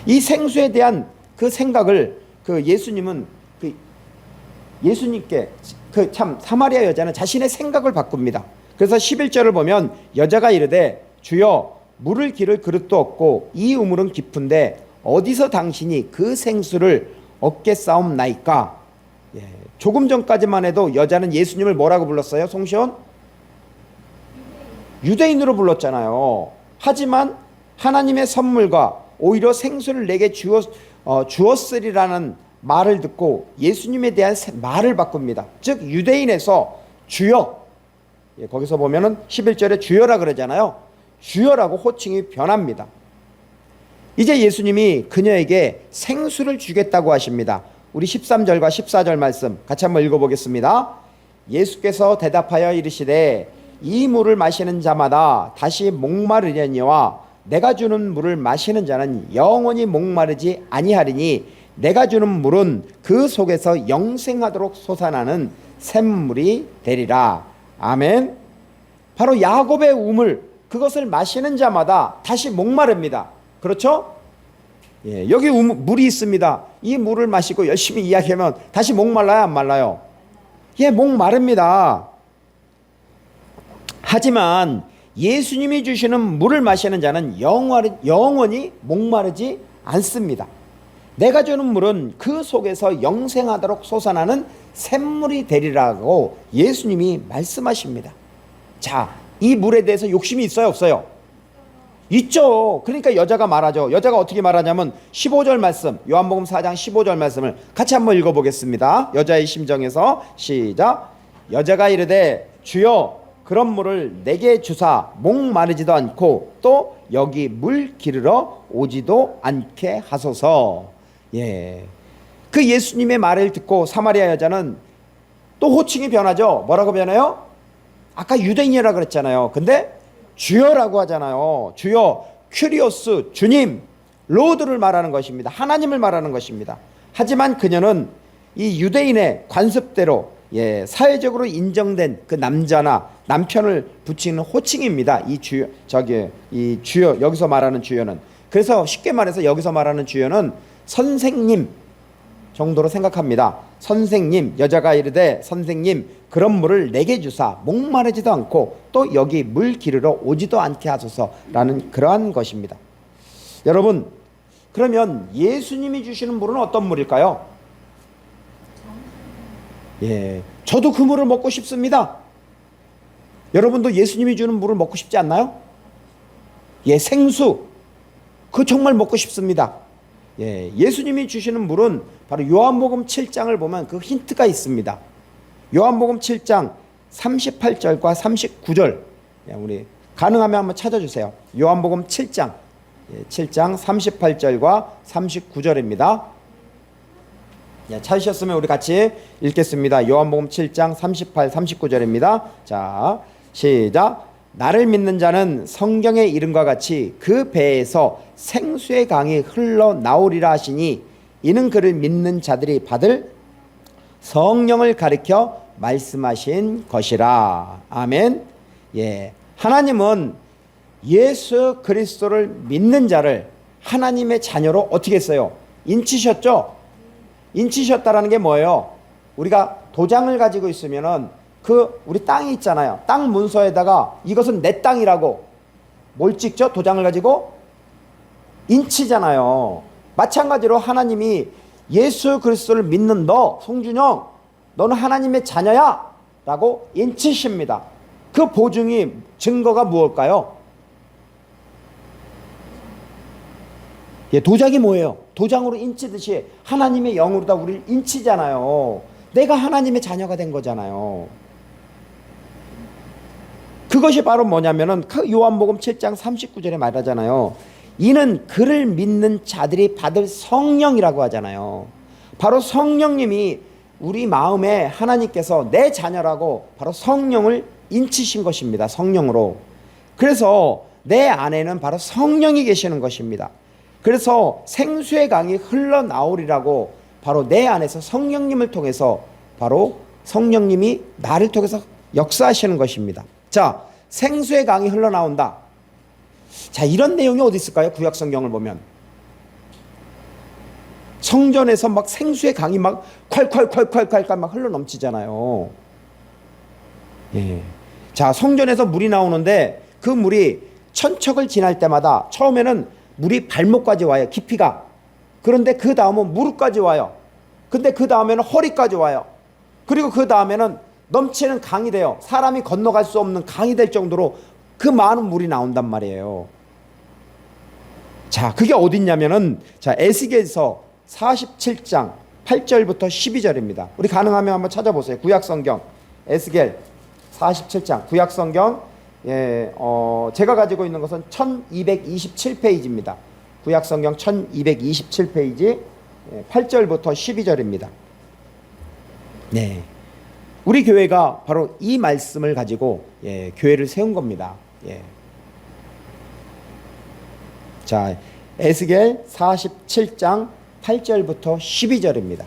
이 생수에 대한 그 생각을 예수님은 예수님께 참 사마리아 여자는 자신의 생각을 바꿉니다. 그래서 11절을 보면 여자가 이르되 주여 물을 기를 그릇도 없고 이 우물은 깊은데 어디서 당신이 그 생수를 얻겠사옵나이까? 조금 전까지만 해도 여자는 예수님을 뭐라고 불렀어요? 송시온? 유대인으로 불렀잖아요. 하지만 하나님의 선물과 오히려 생수를 내게 주었으리라는 말을 듣고 예수님에 대한 말을 바꿉니다. 즉 유대인에서 주여, 거기서 보면은 11절에 주여라 그러잖아요. 주여라고 호칭이 변합니다. 이제 예수님이 그녀에게 생수를 주겠다고 하십니다. 우리 13절과 14절 말씀 같이 한번 읽어보겠습니다. 예수께서 대답하여 이르시되 이 물을 마시는 자마다 다시 목마르려니와 내가 주는 물을 마시는 자는 영원히 목마르지 아니하리니 내가 주는 물은 그 속에서 영생하도록 솟아나는 샘물이 되리라. 아멘. 바로 야곱의 우물, 그것을 마시는 자마다 다시 목마릅니다. 그렇죠? 여기 물이 있습니다. 이 물을 마시고 열심히 이야기하면 다시 목말라요, 안 말라요? 목마릅니다. 하지만 예수님이 주시는 물을 마시는 자는 영원히 목마르지 않습니다. 내가 주는 물은 그 속에서 영생하도록 솟아나는 샘물이 되리라고 예수님이 말씀하십니다. 자, 이 물에 대해서 욕심이 있어요, 없어요? 있죠. 그러니까 여자가 말하죠. 여자가 어떻게 말하냐면 15절 말씀, 요한복음 4장 15절 말씀을 같이 한번 읽어보겠습니다. 여자의 심정에서 시작. 여자가 이르되 주여 그런 물을 내게 주사 목마르지도 않고 또 여기 물 기르러 오지도 않게 하소서. 그 예수님의 말을 듣고 사마리아 여자는 또 호칭이 변하죠. 뭐라고 변해요? 아까 유대인이라 그랬잖아요. 근데 주여라고 하잖아요. 주여, 큐리오스, 주님, 로드를 말하는 것입니다. 하나님을 말하는 것입니다. 하지만 그녀는 이 유대인의 관습대로 사회적으로 인정된 그 남자나 남편을 붙이는 호칭입니다. 이 주여, 여기서 말하는 주여는. 그래서 쉽게 말해서 여기서 말하는 주여는 선생님, 정도로 생각합니다. 선생님, 여자가 이르되 선생님 그런 물을 내게 주사 목마르지도 않고 또 여기 물 기르러 오지도 않게 하소서라는 그러한 것입니다. 여러분, 그러면 예수님이 주시는 물은 어떤 물일까요? 예, 저도 그 물을 먹고 싶습니다. 여러분도 예수님이 주는 물을 먹고 싶지 않나요? 예, 생수. 그거 정말 먹고 싶습니다. 예, 예수님이 주시는 물은 바로 요한복음 7장을 보면 그 힌트가 있습니다. 요한복음 7장 38절과 39절. 예, 우리 가능하면 한번 찾아주세요. 요한복음 7장. 예, 7장 38절과 39절입니다. 예, 찾으셨으면 우리 같이 읽겠습니다. 요한복음 7장 38, 39절입니다. 자, 시작. 나를 믿는 자는 성경의 이름과 같이 그 배에서 생수의 강이 흘러나오리라 하시니 이는 그를 믿는 자들이 받을 성령을 가리켜 말씀하신 것이라. 아멘. 예, 하나님은 예수 그리스도를 믿는 자를 하나님의 자녀로 어떻게 했어요? 인치셨죠? 인치셨다라는 게 뭐예요? 우리가 도장을 가지고 있으면은 그 우리 땅이 있잖아요. 땅 문서에다가 이것은 내 땅이라고 뭘 찍죠? 도장을 가지고 인치잖아요. 마찬가지로 하나님이 예수 그리스도를 믿는 너 송준영, 너는 하나님의 자녀야 라고 인치십니다. 그 보증이 증거가 무엇일까요? 예, 도장이 뭐예요? 도장으로 인치듯이 하나님의 영으로 다 우리를 인치잖아요. 내가 하나님의 자녀가 된 거잖아요. 그것이 바로 뭐냐면은 그 요한복음 7장 39절에 말하잖아요. 이는 그를 믿는 자들이 받을 성령이라고 하잖아요. 바로 성령님이 우리 마음에 하나님께서 내 자녀라고 바로 성령을 인치신 것입니다. 성령으로. 그래서 내 안에는 바로 성령이 계시는 것입니다. 그래서 생수의 강이 흘러나오리라고 바로 내 안에서 성령님을 통해서 바로 성령님이 나를 통해서 역사하시는 것입니다. 자, 생수의 강이 흘러나온다. 자, 이런 내용이 어디 있을까요? 구약 성경을 보면 성전에서 막 생수의 강이 막 콸콸콸콸콸 막 흘러 넘치잖아요. 예. 자, 성전에서 물이 나오는데 그 물이 천척을 지날 때마다 처음에는 물이 발목까지 와요. 깊이가. 그런데 그 다음은 무릎까지 와요. 근데 그 다음에는 허리까지 와요. 그리고 그 다음에는 넘치는 강이 돼요. 사람이 건너갈 수 없는 강이 될 정도로 그 많은 물이 나온단 말이에요. 자, 그게 어디 있냐면은 자, 에스겔서 47장 8절부터 12절입니다. 우리 가능하면 한번 찾아보세요. 구약성경 에스겔 47장 구약성경. 예, 제가 가지고 있는 것은 1227페이지입니다. 구약성경 1227페이지 8절부터 12절입니다. 네, 우리 교회가 바로 이 말씀을 가지고 교회를 세운 겁니다. 예. 자, 에스겔 47장 8절부터 12절입니다.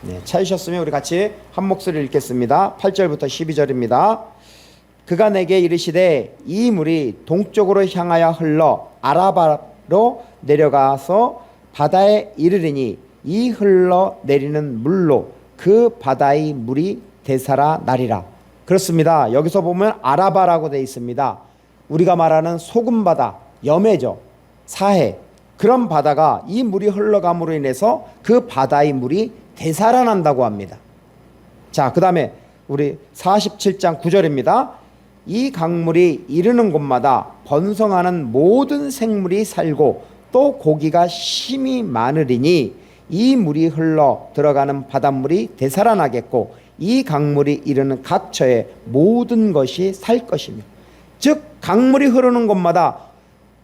네, 찾으셨으면 우리 같이 한 목소리 읽겠습니다. 8절부터 12절입니다. 그가 내게 이르시되 이 물이 동쪽으로 향하여 흘러 아라바로 내려가서 바다에 이르리니 이 흘러 내리는 물로 그 바다의 물이 되살아 나리라. 그렇습니다. 여기서 보면 아라바라고 되어 있습니다. 우리가 말하는 소금바다, 염해죠. 사해. 그런 바다가 이 물이 흘러감으로 인해서 그 바다의 물이 되살아난다고 합니다. 자, 그 다음에 우리 47장 9절입니다. 이 강물이 이르는 곳마다 번성하는 모든 생물이 살고 또 고기가 심이 많으리니 이 물이 흘러 들어가는 바닷물이 되살아나겠고 이 강물이 이르는 각 처에 모든 것이 살 것이며, 즉 강물이 흐르는 곳마다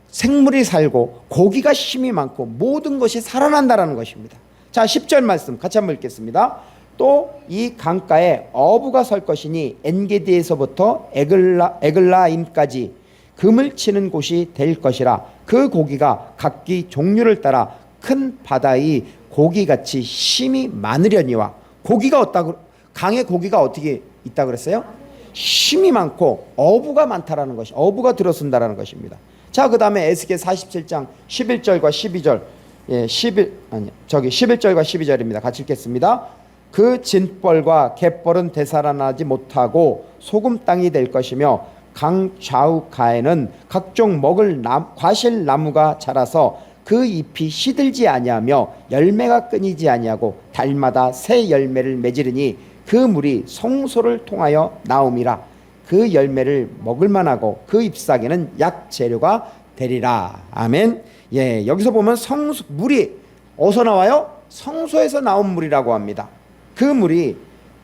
생물이 살고 고기가 심이 많고 모든 것이 살아난다라는 것입니다. 자, 10절 말씀 같이 한번 읽겠습니다. 또 이 강가에 어부가 설 것이니 엔게디에서부터 에글라임까지 금을 치는 곳이 될 것이라. 그 고기가 각기 종류를 따라 큰 바다의 고기같이 심이 많으려니와. 고기가 어떻다고, 강에 고기가 어떻게 있다고 그랬어요? 심이 많고 어부가 많다라는 것이, 어부가 들어선다라는 것입니다. 자, 그 다음에 에스겔 47장 11절과 12절 11절과 12절입니다. 같이 읽겠습니다. 그 진벌과 갯벌은 되살아나지 못하고 소금 땅이 될 것이며 강 좌우가에는 각종 먹을 과실 나무가 자라서 그 잎이 시들지 아니하며 열매가 끊이지 아니하고 달마다 새 열매를 맺으리니 그 물이 성소를 통하여 나옴이라. 그 열매를 먹을 만하고 그 잎사귀는 약 재료가 되리라. 아멘. 여기서 보면 물이 어디서 나와요? 성소에서 나온 물이라고 합니다. 그 물이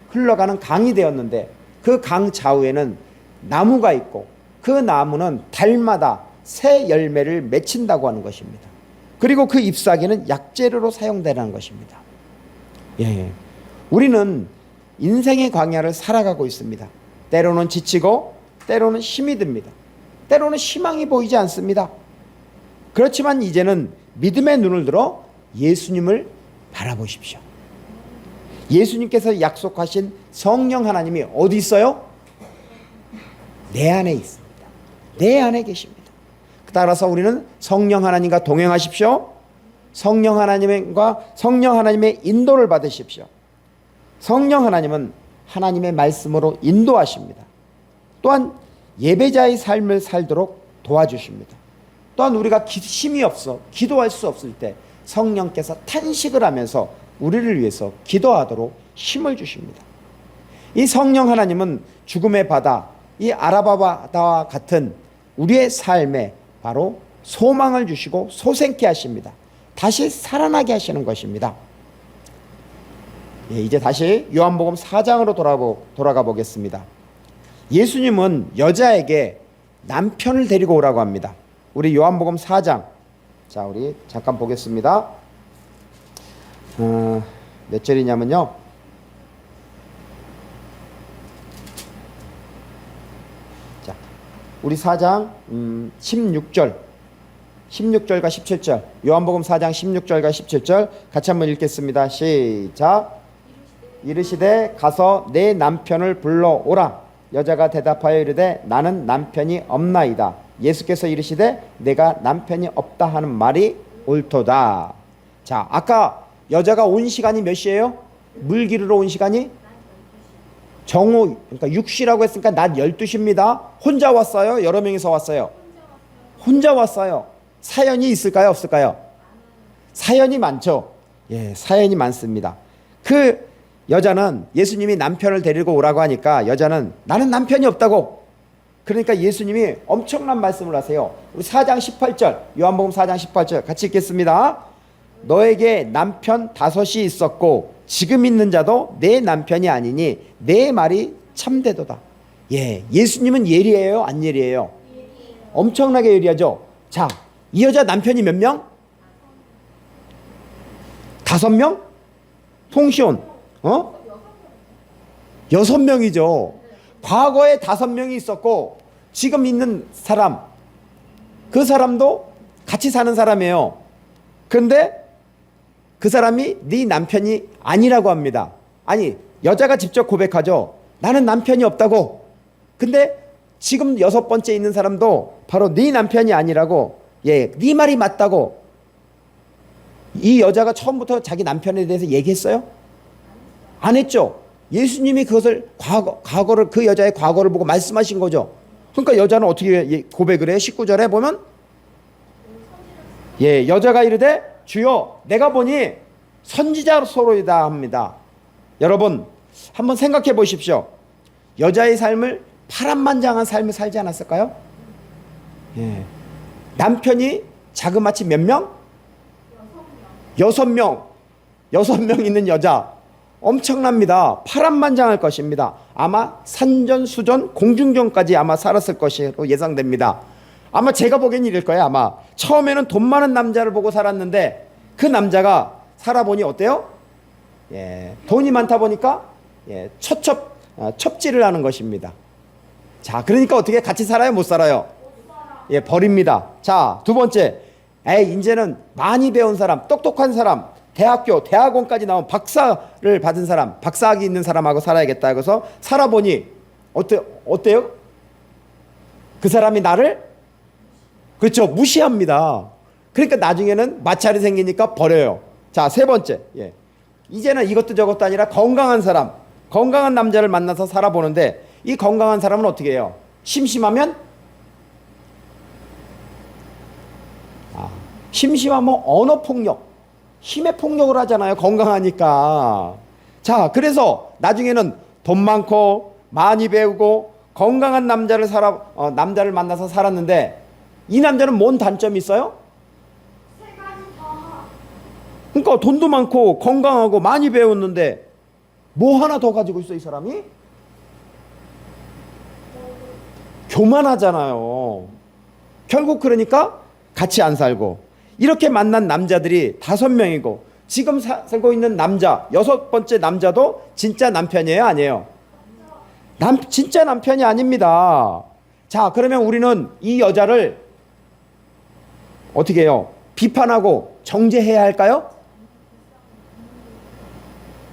흘러가는 강이 되었는데 그 강 좌우에는 나무가 있고 그 나무는 달마다 새 열매를 맺힌다고 하는 것입니다. 그리고 그 잎사귀는 약재료로 사용되는 것입니다. 우리는 인생의 광야를 살아가고 있습니다. 때로는 지치고 때로는 힘이 듭니다. 때로는 희망이 보이지 않습니다. 그렇지만 이제는 믿음의 눈을 들어 예수님을 바라보십시오. 예수님께서 약속하신 성령 하나님이 어디 있어요? 내 안에 있습니다. 내 안에 계십니다. 따라서 우리는 성령 하나님과 동행하십시오. 성령 하나님의 인도를 받으십시오. 성령 하나님은 하나님의 말씀으로 인도하십니다. 또한 예배자의 삶을 살도록 도와주십니다. 또한 우리가 힘이 없어 기도할 수 없을 때 성령께서 탄식을 하면서 우리를 위해서 기도하도록 힘을 주십니다. 이 성령 하나님은 죽음의 바다, 이 아라바 바다와 같은 우리의 삶에 바로 소망을 주시고 소생케 하십니다. 다시 살아나게 하시는 것입니다. 이제 다시 요한복음 4장으로 돌아가 보겠습니다. 예수님은 여자에게 남편을 데리고 오라고 합니다. 우리 요한복음 4장, 자 우리 잠깐 보겠습니다. 몇 절이냐면요, 자 우리 4장 16절과 17절, 요한복음 4장 16절과 17절 같이 한번 읽겠습니다. 시작. 이르시되 가서 내 남편을 불러오라. 여자가 대답하여 이르되 나는 남편이 없나이다. 예수께서 이르시되 내가 남편이 없다 하는 말이 옳도다. 자, 아까 여자가 온 시간이 몇 시예요? 물 기르러 온 시간이 정오, 그러니까 6시라고 했으니까 낮 12시입니다. 혼자 왔어요? 여러 명이서 왔어요? 혼자 왔어요. 사연이 있을까요? 없을까요? 사연이 많죠. 사연이 많습니다. 그 여자는 예수님이 남편을 데리고 오라고 하니까 여자는 나는 남편이 없다고. 그러니까 예수님이 엄청난 말씀을 하세요. 우리 4장 18절, 요한복음 4장 18절 같이 읽겠습니다. 너에게 남편 5이 있었고 지금 있는 자도 내 남편이 아니니 내 말이 참되도다. 예수님은 예리해요? 안 예리해요? 엄청나게 예리하죠. 자, 이 여자 남편이 몇 명? 5명? 통시온 6명이죠. 과거에 5명이 있었고 지금 있는 사람, 그 사람도 같이 사는 사람이에요. 그런데 그 사람이 네 남편이 아니라고 합니다. 아니, 여자가 직접 고백하죠. 나는 남편이 없다고. 근데 지금 6번째 있는 사람도 바로 네 남편이 아니라고, 네 말이 맞다고. 이 여자가 처음부터 자기 남편에 대해서 얘기했어요? 안 했죠. 예수님이 그것을 과거를, 그 여자의 과거를 보고 말씀하신 거죠. 그러니까 여자는 어떻게 고백을 해? 19절에 보면 여자가 이르되 주여 내가 보니 선지자로소이다 합니다. 여러분 한번 생각해 보십시오. 여자의 삶을 파란만장한 삶을 살지 않았을까요? 남편이 자그마치 몇 명? 6명. 6명 있는 여자 엄청납니다. 파란만장할 것입니다. 아마 산전수전 공중전까지 아마 살았을 것으로 예상됩니다. 아마 제가 보기엔 이럴 거예요. 아마 처음에는 돈 많은 남자를 보고 살았는데 그 남자가 살아보니 어때요? 돈이 많다 보니까 첩질을 하는 것입니다. 자, 그러니까 어떻게 같이 살아요? 못 살아요? 버립니다. 자, 두 번째, 이제는 많이 배운 사람, 똑똑한 사람, 대학원까지 나온 박사를 받은 사람, 박사학위 있는 사람하고 살아야겠다. 그래서 살아보니 어때요? 그 사람이 나를 그렇죠, 무시합니다. 그러니까 나중에는 마찰이 생기니까 버려요. 자, 세 번째. 예. 이제는 이것도 저것도 아니라 건강한 사람, 건강한 남자를 만나서 살아보는데 이 건강한 사람은 어떻게 해요? 심심하면 심심하면 언어폭력, 힘의 폭력을 하잖아요. 건강하니까. 자, 그래서 나중에는 돈 많고 많이 배우고 건강한 남자를 만나서 살았는데 이 남자는 뭔 단점이 있어요? 그러니까 돈도 많고 건강하고 많이 배웠는데 뭐 하나 더 가지고 있어 이 사람이? 교만하잖아요. 결국 그러니까 같이 안 살고 이렇게 만난 남자들이 5명이고 지금 살고 있는 남자 6번째 남자도 진짜 남편이에요, 아니에요? 진짜 남편이 아닙니다. 자, 그러면 우리는 이 여자를 어떻게 해요? 비판하고 정죄해야 할까요?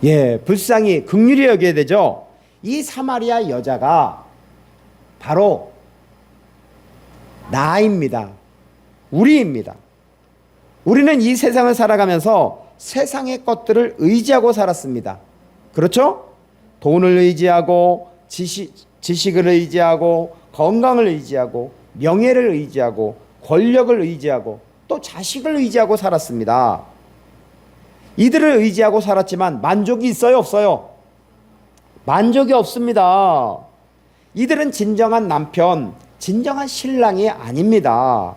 예, 불쌍히 긍휼히 여겨야 되죠. 이 사마리아 여자가 바로 나입니다. 우리입니다. 우리는 이 세상을 살아가면서 세상의 것들을 의지하고 살았습니다. 그렇죠? 돈을 의지하고 지식을 의지하고 건강을 의지하고 명예를 의지하고 권력을 의지하고 또 자식을 의지하고 살았습니다. 이들을 의지하고 살았지만 만족이 있어요, 없어요? 만족이 없습니다. 이들은 진정한 남편, 진정한 신랑이 아닙니다.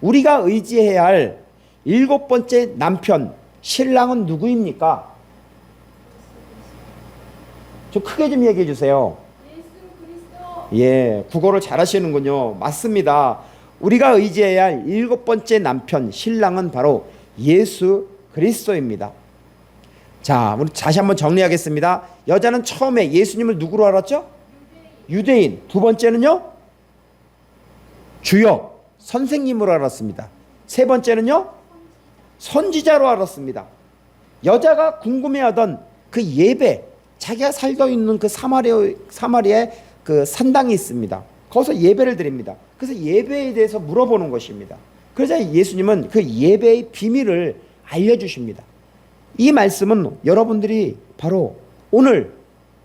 우리가 의지해야 할 7번째 남편, 신랑은 누구입니까? 좀 크게 좀 얘기해 주세요. 예수 그리스도. 예, 국어를 잘하시는군요. 맞습니다. 우리가 의지해야 할 7번째 남편, 신랑은 바로 예수 그리스도입니다. 자, 우리 다시 한번 정리하겠습니다. 여자는 처음에 예수님을 누구로 알았죠? 유대인. 두 번째는요? 주여, 선생님으로 알았습니다. 세 번째는요? 선지자로 알았습니다. 여자가 궁금해하던 그 예배, 자기가 살고 있는 그 사마리아의 그 산당이 있습니다. 거기서 예배를 드립니다. 그래서 예배에 대해서 물어보는 것입니다. 그러자 예수님은 그 예배의 비밀을 알려주십니다. 이 말씀은 여러분들이 바로 오늘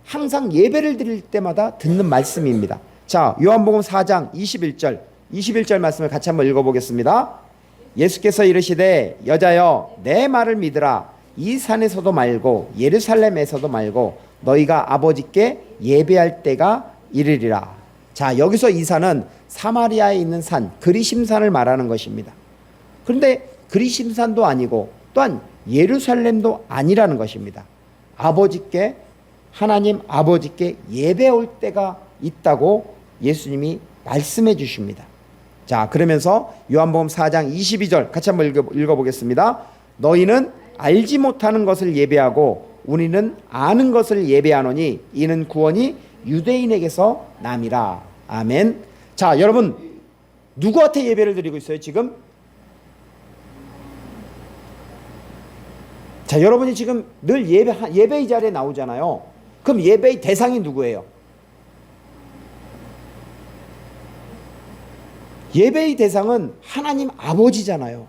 항상 예배를 드릴 때마다 듣는 말씀입니다. 자, 요한복음 4장 21절 말씀을 같이 한번 읽어보겠습니다. 예수께서 이르시되 여자여 내 말을 믿으라. 이 산에서도 말고 예루살렘에서도 말고 너희가 아버지께 예배할 때가 이르리라. 자, 여기서 이 산은 사마리아에 있는 산 그리심산을 말하는 것입니다. 그런데 그리심산도 아니고 또한 예루살렘도 아니라는 것입니다. 아버지께, 하나님 아버지께 예배 올 때가 있다고 예수님이 말씀해 주십니다. 자, 그러면서 요한복음 4장 22절 같이 한번 읽어보겠습니다. 너희는 알지 못하는 것을 예배하고 우리는 아는 것을 예배하노니 이는 구원이 유대인에게서 남이라. 아멘. 자, 여러분 누구한테 예배를 드리고 있어요 지금? 자, 여러분이 지금 늘 예배의 자리에 나오잖아요. 그럼 예배의 대상이 누구예요? 예배의 대상은 하나님 아버지잖아요.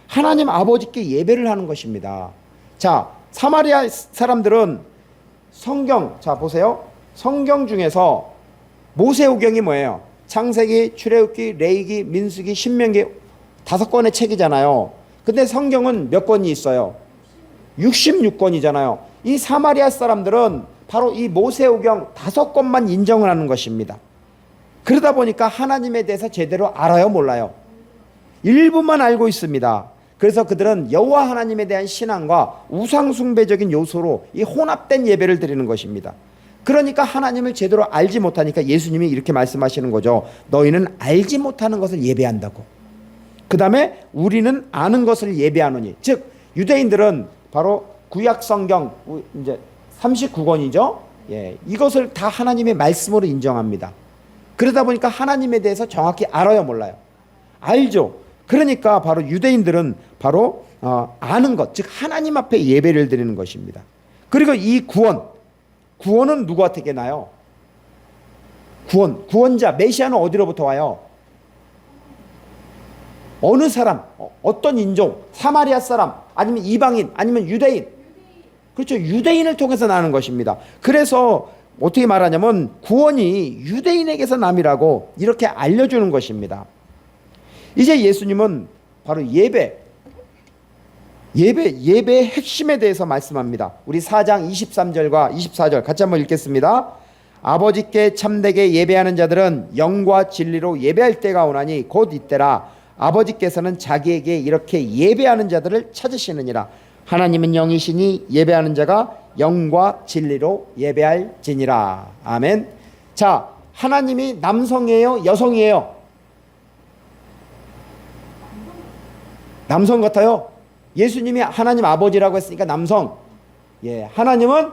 하나님 아버지께 예배를 하는 것입니다. 자, 사마리아 사람들은 성경, 자 보세요. 성경 중에서 모세오경이 뭐예요? 창세기, 출애굽기, 레위기, 민수기, 신명기 5권의 책이잖아요. 근데 성경은 몇 권이 있어요? 66권이잖아요. 이 사마리아 사람들은 바로 이 모세오경 5권만 인정을 하는 것입니다. 그러다 보니까 하나님에 대해서 제대로 알아요, 몰라요? 일부만 알고 있습니다. 그래서 그들은 여호와 하나님에 대한 신앙과 우상 숭배적인 요소로 이 혼합된 예배를 드리는 것입니다. 그러니까 하나님을 제대로 알지 못하니까 예수님이 이렇게 말씀하시는 거죠. 너희는 알지 못하는 것을 예배한다고. 그 다음에 우리는 아는 것을 예배하노니. 즉 유대인들은 바로 구약 성경 이제 39권이죠. 예, 이것을 다 하나님의 말씀으로 인정합니다. 그러다 보니까 하나님에 대해서 정확히 알아요, 몰라요? 알죠. 그러니까 바로 유대인들은 바로 아는 것, 즉 하나님 앞에 예배를 드리는 것입니다. 그리고 이 구원은 누구한테 나요? 구원자, 메시아는 어디로부터 와요? 어느 사람, 어떤 인종, 사마리아 사람, 아니면 이방인, 아니면 유대인. 그렇죠. 유대인을 통해서 나는 것입니다. 그래서 어떻게 말하냐면 구원이 유대인에게서 남이라고 이렇게 알려주는 것입니다. 이제 예수님은 바로 예배의 핵심에 대해서 말씀합니다. 우리 4장 23절과 24절 같이 한번 읽겠습니다. 아버지께 참되게 예배하는 자들은 영과 진리로 예배할 때가 오나니 곧 이때라. 아버지께서는 자기에게 이렇게 예배하는 자들을 찾으시느니라. 하나님은 영이시니 예배하는 자가 영과 진리로 예배할지니라. 아멘. 자, 하나님이 남성이에요, 여성이에요? 남성 같아요. 예수님이 하나님 아버지라고 했으니까 남성. 예, 하나님은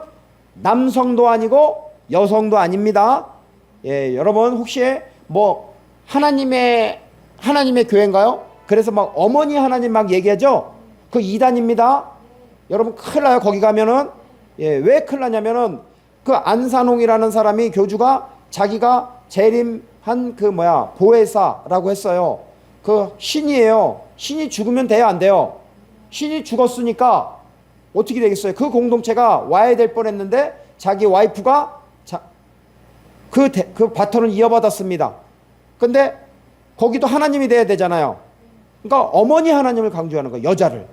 남성도 아니고 여성도 아닙니다. 예, 여러분 혹시 뭐 하나님의 교회인가요? 그래서 막 어머니 하나님 막 얘기하죠? 그 이단입니다. 여러분 큰일 나요. 거기 가면은. 예, 왜 큰일 나냐면은 그 안산홍이라는 사람이 교주가 자기가 재림한 보혜사라고 했어요. 그 신이에요. 신이 죽으면 돼요, 안 돼요? 신이 죽었으니까 어떻게 되겠어요? 그 공동체가 와야 될 뻔했는데 자기 와이프가 그 바톤을 이어받았습니다. 근데 거기도 하나님이 돼야 되잖아요. 그러니까 어머니 하나님을 강조하는 거예요. 여자를.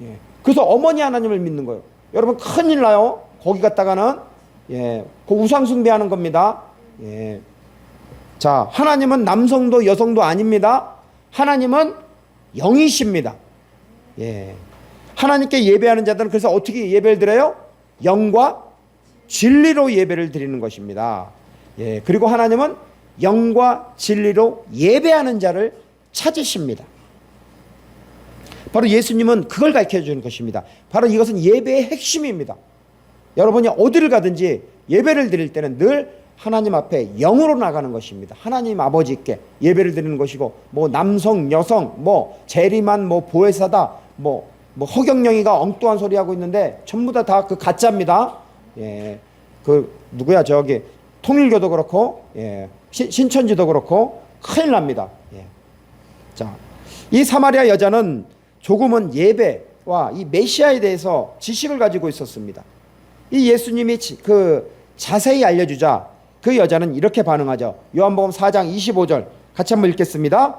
예. 그래서 어머니 하나님을 믿는 거예요. 여러분 큰일 나요. 거기 갔다가는 그 우상 숭배하는 겁니다. 예. 자, 하나님은 남성도 여성도 아닙니다. 하나님은 영이십니다. 예. 하나님께 예배하는 자들은 그래서 어떻게 예배를 드려요? 영과 진리로 예배를 드리는 것입니다. 예. 그리고 하나님은 영과 진리로 예배하는 자를 찾으십니다. 바로 예수님은 그걸 가르쳐 주는 것입니다. 바로 이것은 예배의 핵심입니다. 여러분이 어디를 가든지 예배를 드릴 때는 늘 하나님 앞에 영으로 나가는 것입니다. 하나님 아버지께 예배를 드리는 것이고, 뭐 남성, 여성, 뭐 재림한 보혜사다, 허경영이가 엉뚱한 소리 하고 있는데 전부 다 그 가짜입니다. 예, 그 누구야 저기 통일교도 그렇고, 예, 신천지도 그렇고 큰일 납니다. 예. 자, 이 사마리아 여자는 조금은 예배와 이 메시아에 대해서 지식을 가지고 있었습니다. 이 예수님이 자세히 알려주자 그 여자는 이렇게 반응하죠. 요한복음 4장 25절 같이 한번 읽겠습니다.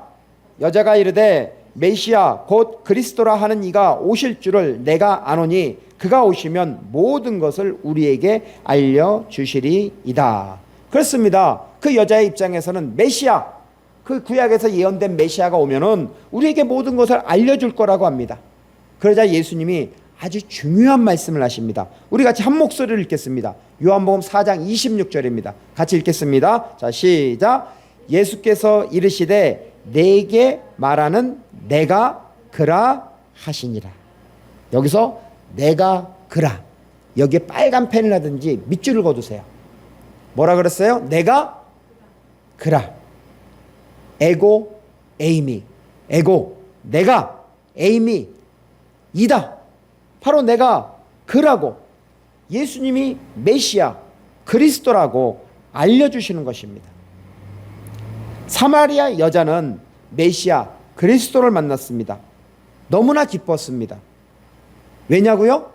여자가 이르되 메시아 곧 그리스도라 하는 이가 오실 줄을 내가 아노니 그가 오시면 모든 것을 우리에게 알려주시리이다. 그렇습니다. 그 여자의 입장에서는 메시아, 그 구약에서 예언된 메시아가 오면은 우리에게 모든 것을 알려줄 거라고 합니다. 그러자 예수님이 아주 중요한 말씀을 하십니다. 우리 같이 한 목소리를 읽겠습니다. 요한복음 4장 26절입니다. 같이 읽겠습니다. 자, 시작. 예수께서 이르시되 내게 말하는 내가 그라 하시니라. 여기서 내가 그라, 여기에 빨간 펜을 하든지 밑줄을 그어두세요. 뭐라 그랬어요? 내가 그라. 에고 에이미. 에고 내가, 에이미 이다. 바로 내가 그라고 예수님이 메시아 그리스도라고 알려주시는 것입니다. 사마리아 여자는 메시아 그리스도를 만났습니다. 너무나 기뻤습니다. 왜냐고요?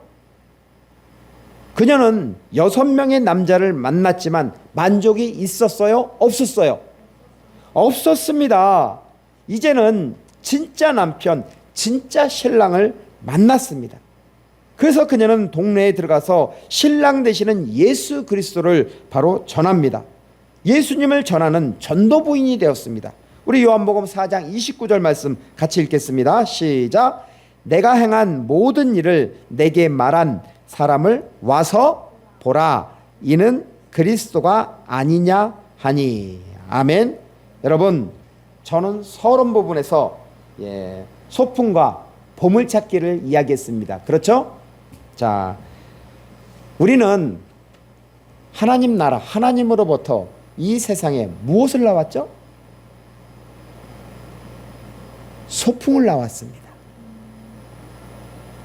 그녀는 6명의 남자를 만났지만 만족이 있었어요? 없었어요? 없었습니다. 이제는 진짜 남편, 진짜 신랑을 만났습니다. 그래서 그녀는 동네에 들어가서 신랑 되시는 예수 그리스도를 바로 전합니다. 예수님을 전하는 전도부인이 되었습니다. 우리 요한복음 4장 29절 말씀 같이 읽겠습니다. 시작. 내가 행한 모든 일을 내게 말한 사람을 와서 보라. 이는 그리스도가 아니냐 하니. 아멘. 여러분, 저는 서론 부분에서 소풍과 보물찾기를 이야기했습니다. 그렇죠? 자, 우리는 하나님 나라, 하나님으로부터 이 세상에 무엇을 나왔죠? 소풍을 나왔습니다.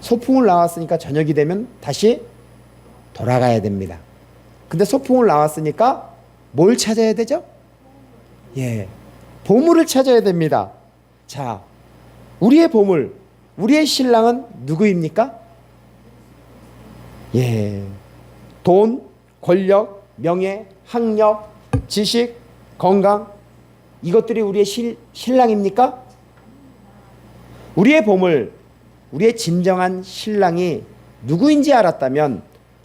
소풍을 나왔으니까 저녁이 되면 다시 돌아가야 됩니다. 근데 소풍을 나왔으니까 뭘 찾아야 되죠? 보물을 찾아야 됩니다. 자, 우리의 보물, 우리의 신랑은 누구입니까? 예, 돈, 권력, 명예, 학력, 지식, 건강, 이것들이 우리의 신랑입니까? 우리의 보물, 우리의 진정한 신랑이 누구인지 알았다면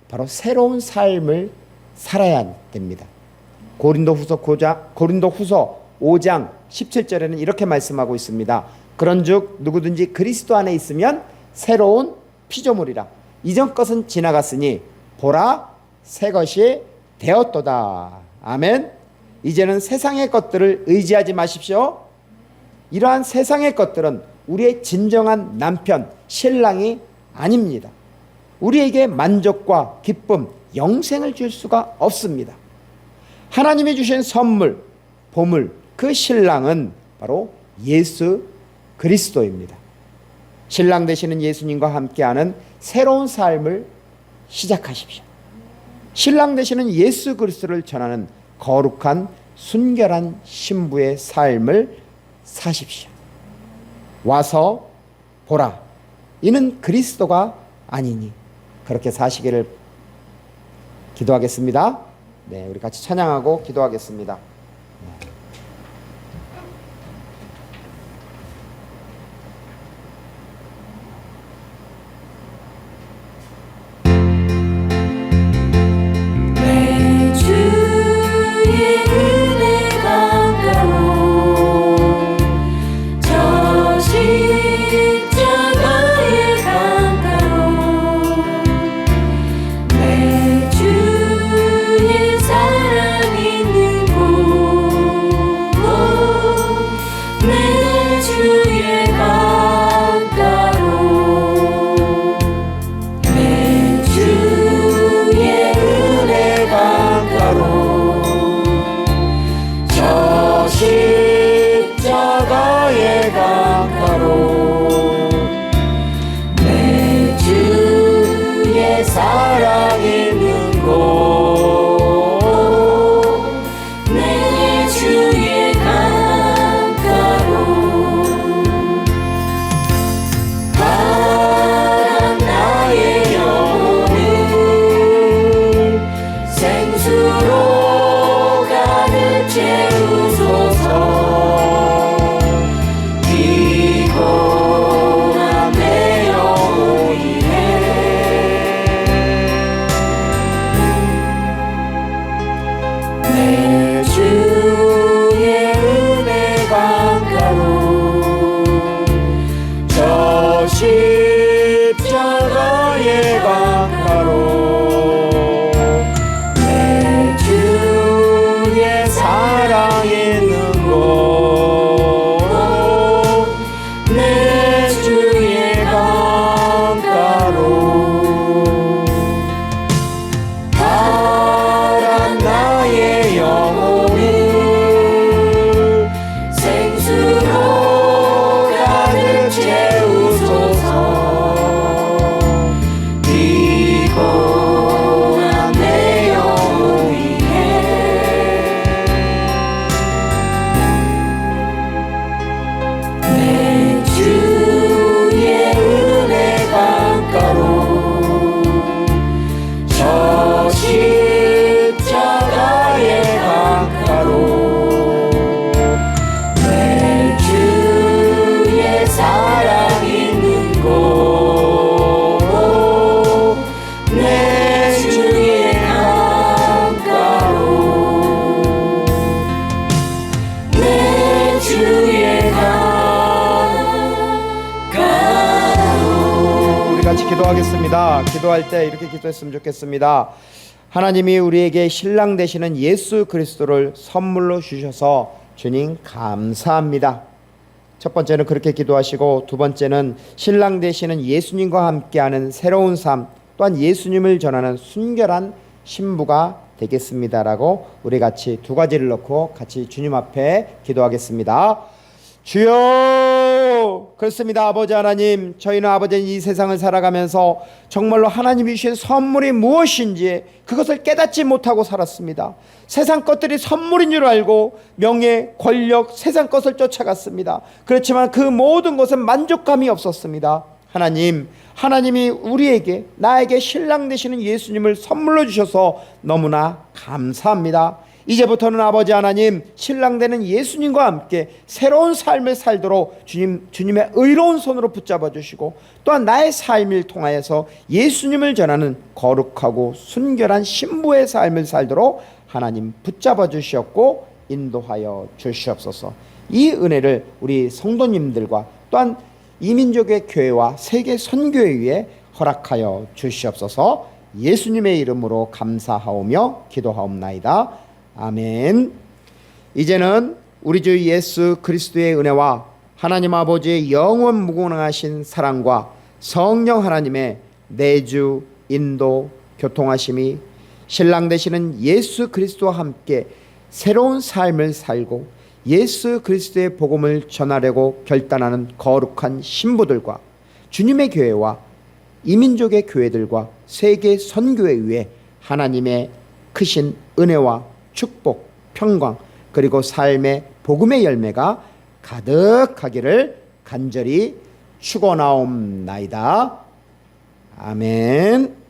바로 새로운 삶을 살아야 됩니다. 고린도후서 5장 17절에는 이렇게 말씀하고 있습니다. 그런즉 누구든지 그리스도 안에 있으면 새로운 피조물이라. 이전 것은 지나갔으니 보라 새 것이 되었도다. 아멘. 이제는 세상의 것들을 의지하지 마십시오. 이러한 세상의 것들은 우리의 진정한 남편, 신랑이 아닙니다. 우리에게 만족과 기쁨, 영생을 줄 수가 없습니다. 하나님이 주신 선물, 보물, 그 신랑은 바로 예수 그리스도입니다. 신랑 되시는 예수님과 함께하는 새로운 삶을 시작하십시오. 신랑 되시는 예수 그리스도를 전하는 거룩한 순결한 신부의 삶을 사십시오. 와서 보라, 이는 그리스도가 아니니. 그렇게 사시기를 기도하겠습니다. 네, 우리 같이 찬양하고 기도하겠습니다. 내 주의 은혜가 가로 저 십자가의 강가로 내 주의 사랑 있는 곳 내 주의 강가로 내 주의 은혜 강가로 저 십자가의 강가로 내 주의 사랑 있는 곳 내 주의 강가로 바람 나의 영혼을 생수로 가득 채우소서. 피곤한 내 영혼 위해 내 주의 은혜 강가로 저 십자가의 강가로 내 주의 사랑 있는 곳 내 주의 강가로 바람 나의 영혼을 생수로 가득 채우소서. 피곤한 내 영혼 위해 내 주의 은혜 강가로 저 십자가의 강가로 내 주의 사랑 있는 곳 내 주의 강가로 내 주의 강가로 우리 같이 기도하겠습니다. 기도할 때 이렇게 기도했으면 좋겠습니다. 하나님이 우리에게 신랑 되시는 예수 그리스도를 선물로 주셔서 주님 감사합니다. 첫 번째는 그렇게 기도하시고, 두 번째는 신랑 되시는 예수님과 함께하는 새로운 삶, 또한 예수님을 전하는 순결한 신부가 되겠습니다라고 우리 같이 두 가지를 넣고 같이 주님 앞에 기도하겠습니다. 주여 그렇습니다. 아버지 하나님, 저희는 아버지 이 세상을 살아가면서 정말로 하나님이 주신 선물이 무엇인지 그것을 깨닫지 못하고 살았습니다. 세상 것들이 선물인 줄 알고 명예, 권력, 세상 것을 쫓아갔습니다. 그렇지만 그 모든 것은 만족감이 없었습니다. 하나님, 하나님이 우리에게, 나에게 신랑 되시는 예수님을 선물로 주셔서 너무나 감사합니다. 이제부터는 아버지 하나님, 신랑 되는 예수님과 함께 새로운 삶을 살도록 주님의 의로운 손으로 붙잡아 주시고, 또한 나의 삶을 통하여서 예수님을 전하는 거룩하고 순결한 신부의 삶을 살도록 하나님 붙잡아 주시었고 인도하여 주시옵소서. 이 은혜를 우리 성도님들과 또한 이민족의 교회와 세계 선교회 위에 허락하여 주시옵소서. 예수님의 이름으로 감사하오며 기도하옵나이다. 아멘. 이제는 우리 주 예수 그리스도의 은혜와 하나님 아버지의 영원 무궁하신 사랑과 성령 하나님의 내주, 인도, 교통하심이 신랑 되시는 예수 그리스도와 함께 새로운 삶을 살고 예수 그리스도의 복음을 전하려고 결단하는 거룩한 신부들과 주님의 교회와 이민족의 교회들과 세계 선교회 위에 하나님의 크신 은혜와 축복, 평강, 그리고 삶의 복음의 열매가 가득하기를 간절히 축원하옵나이다. 아멘.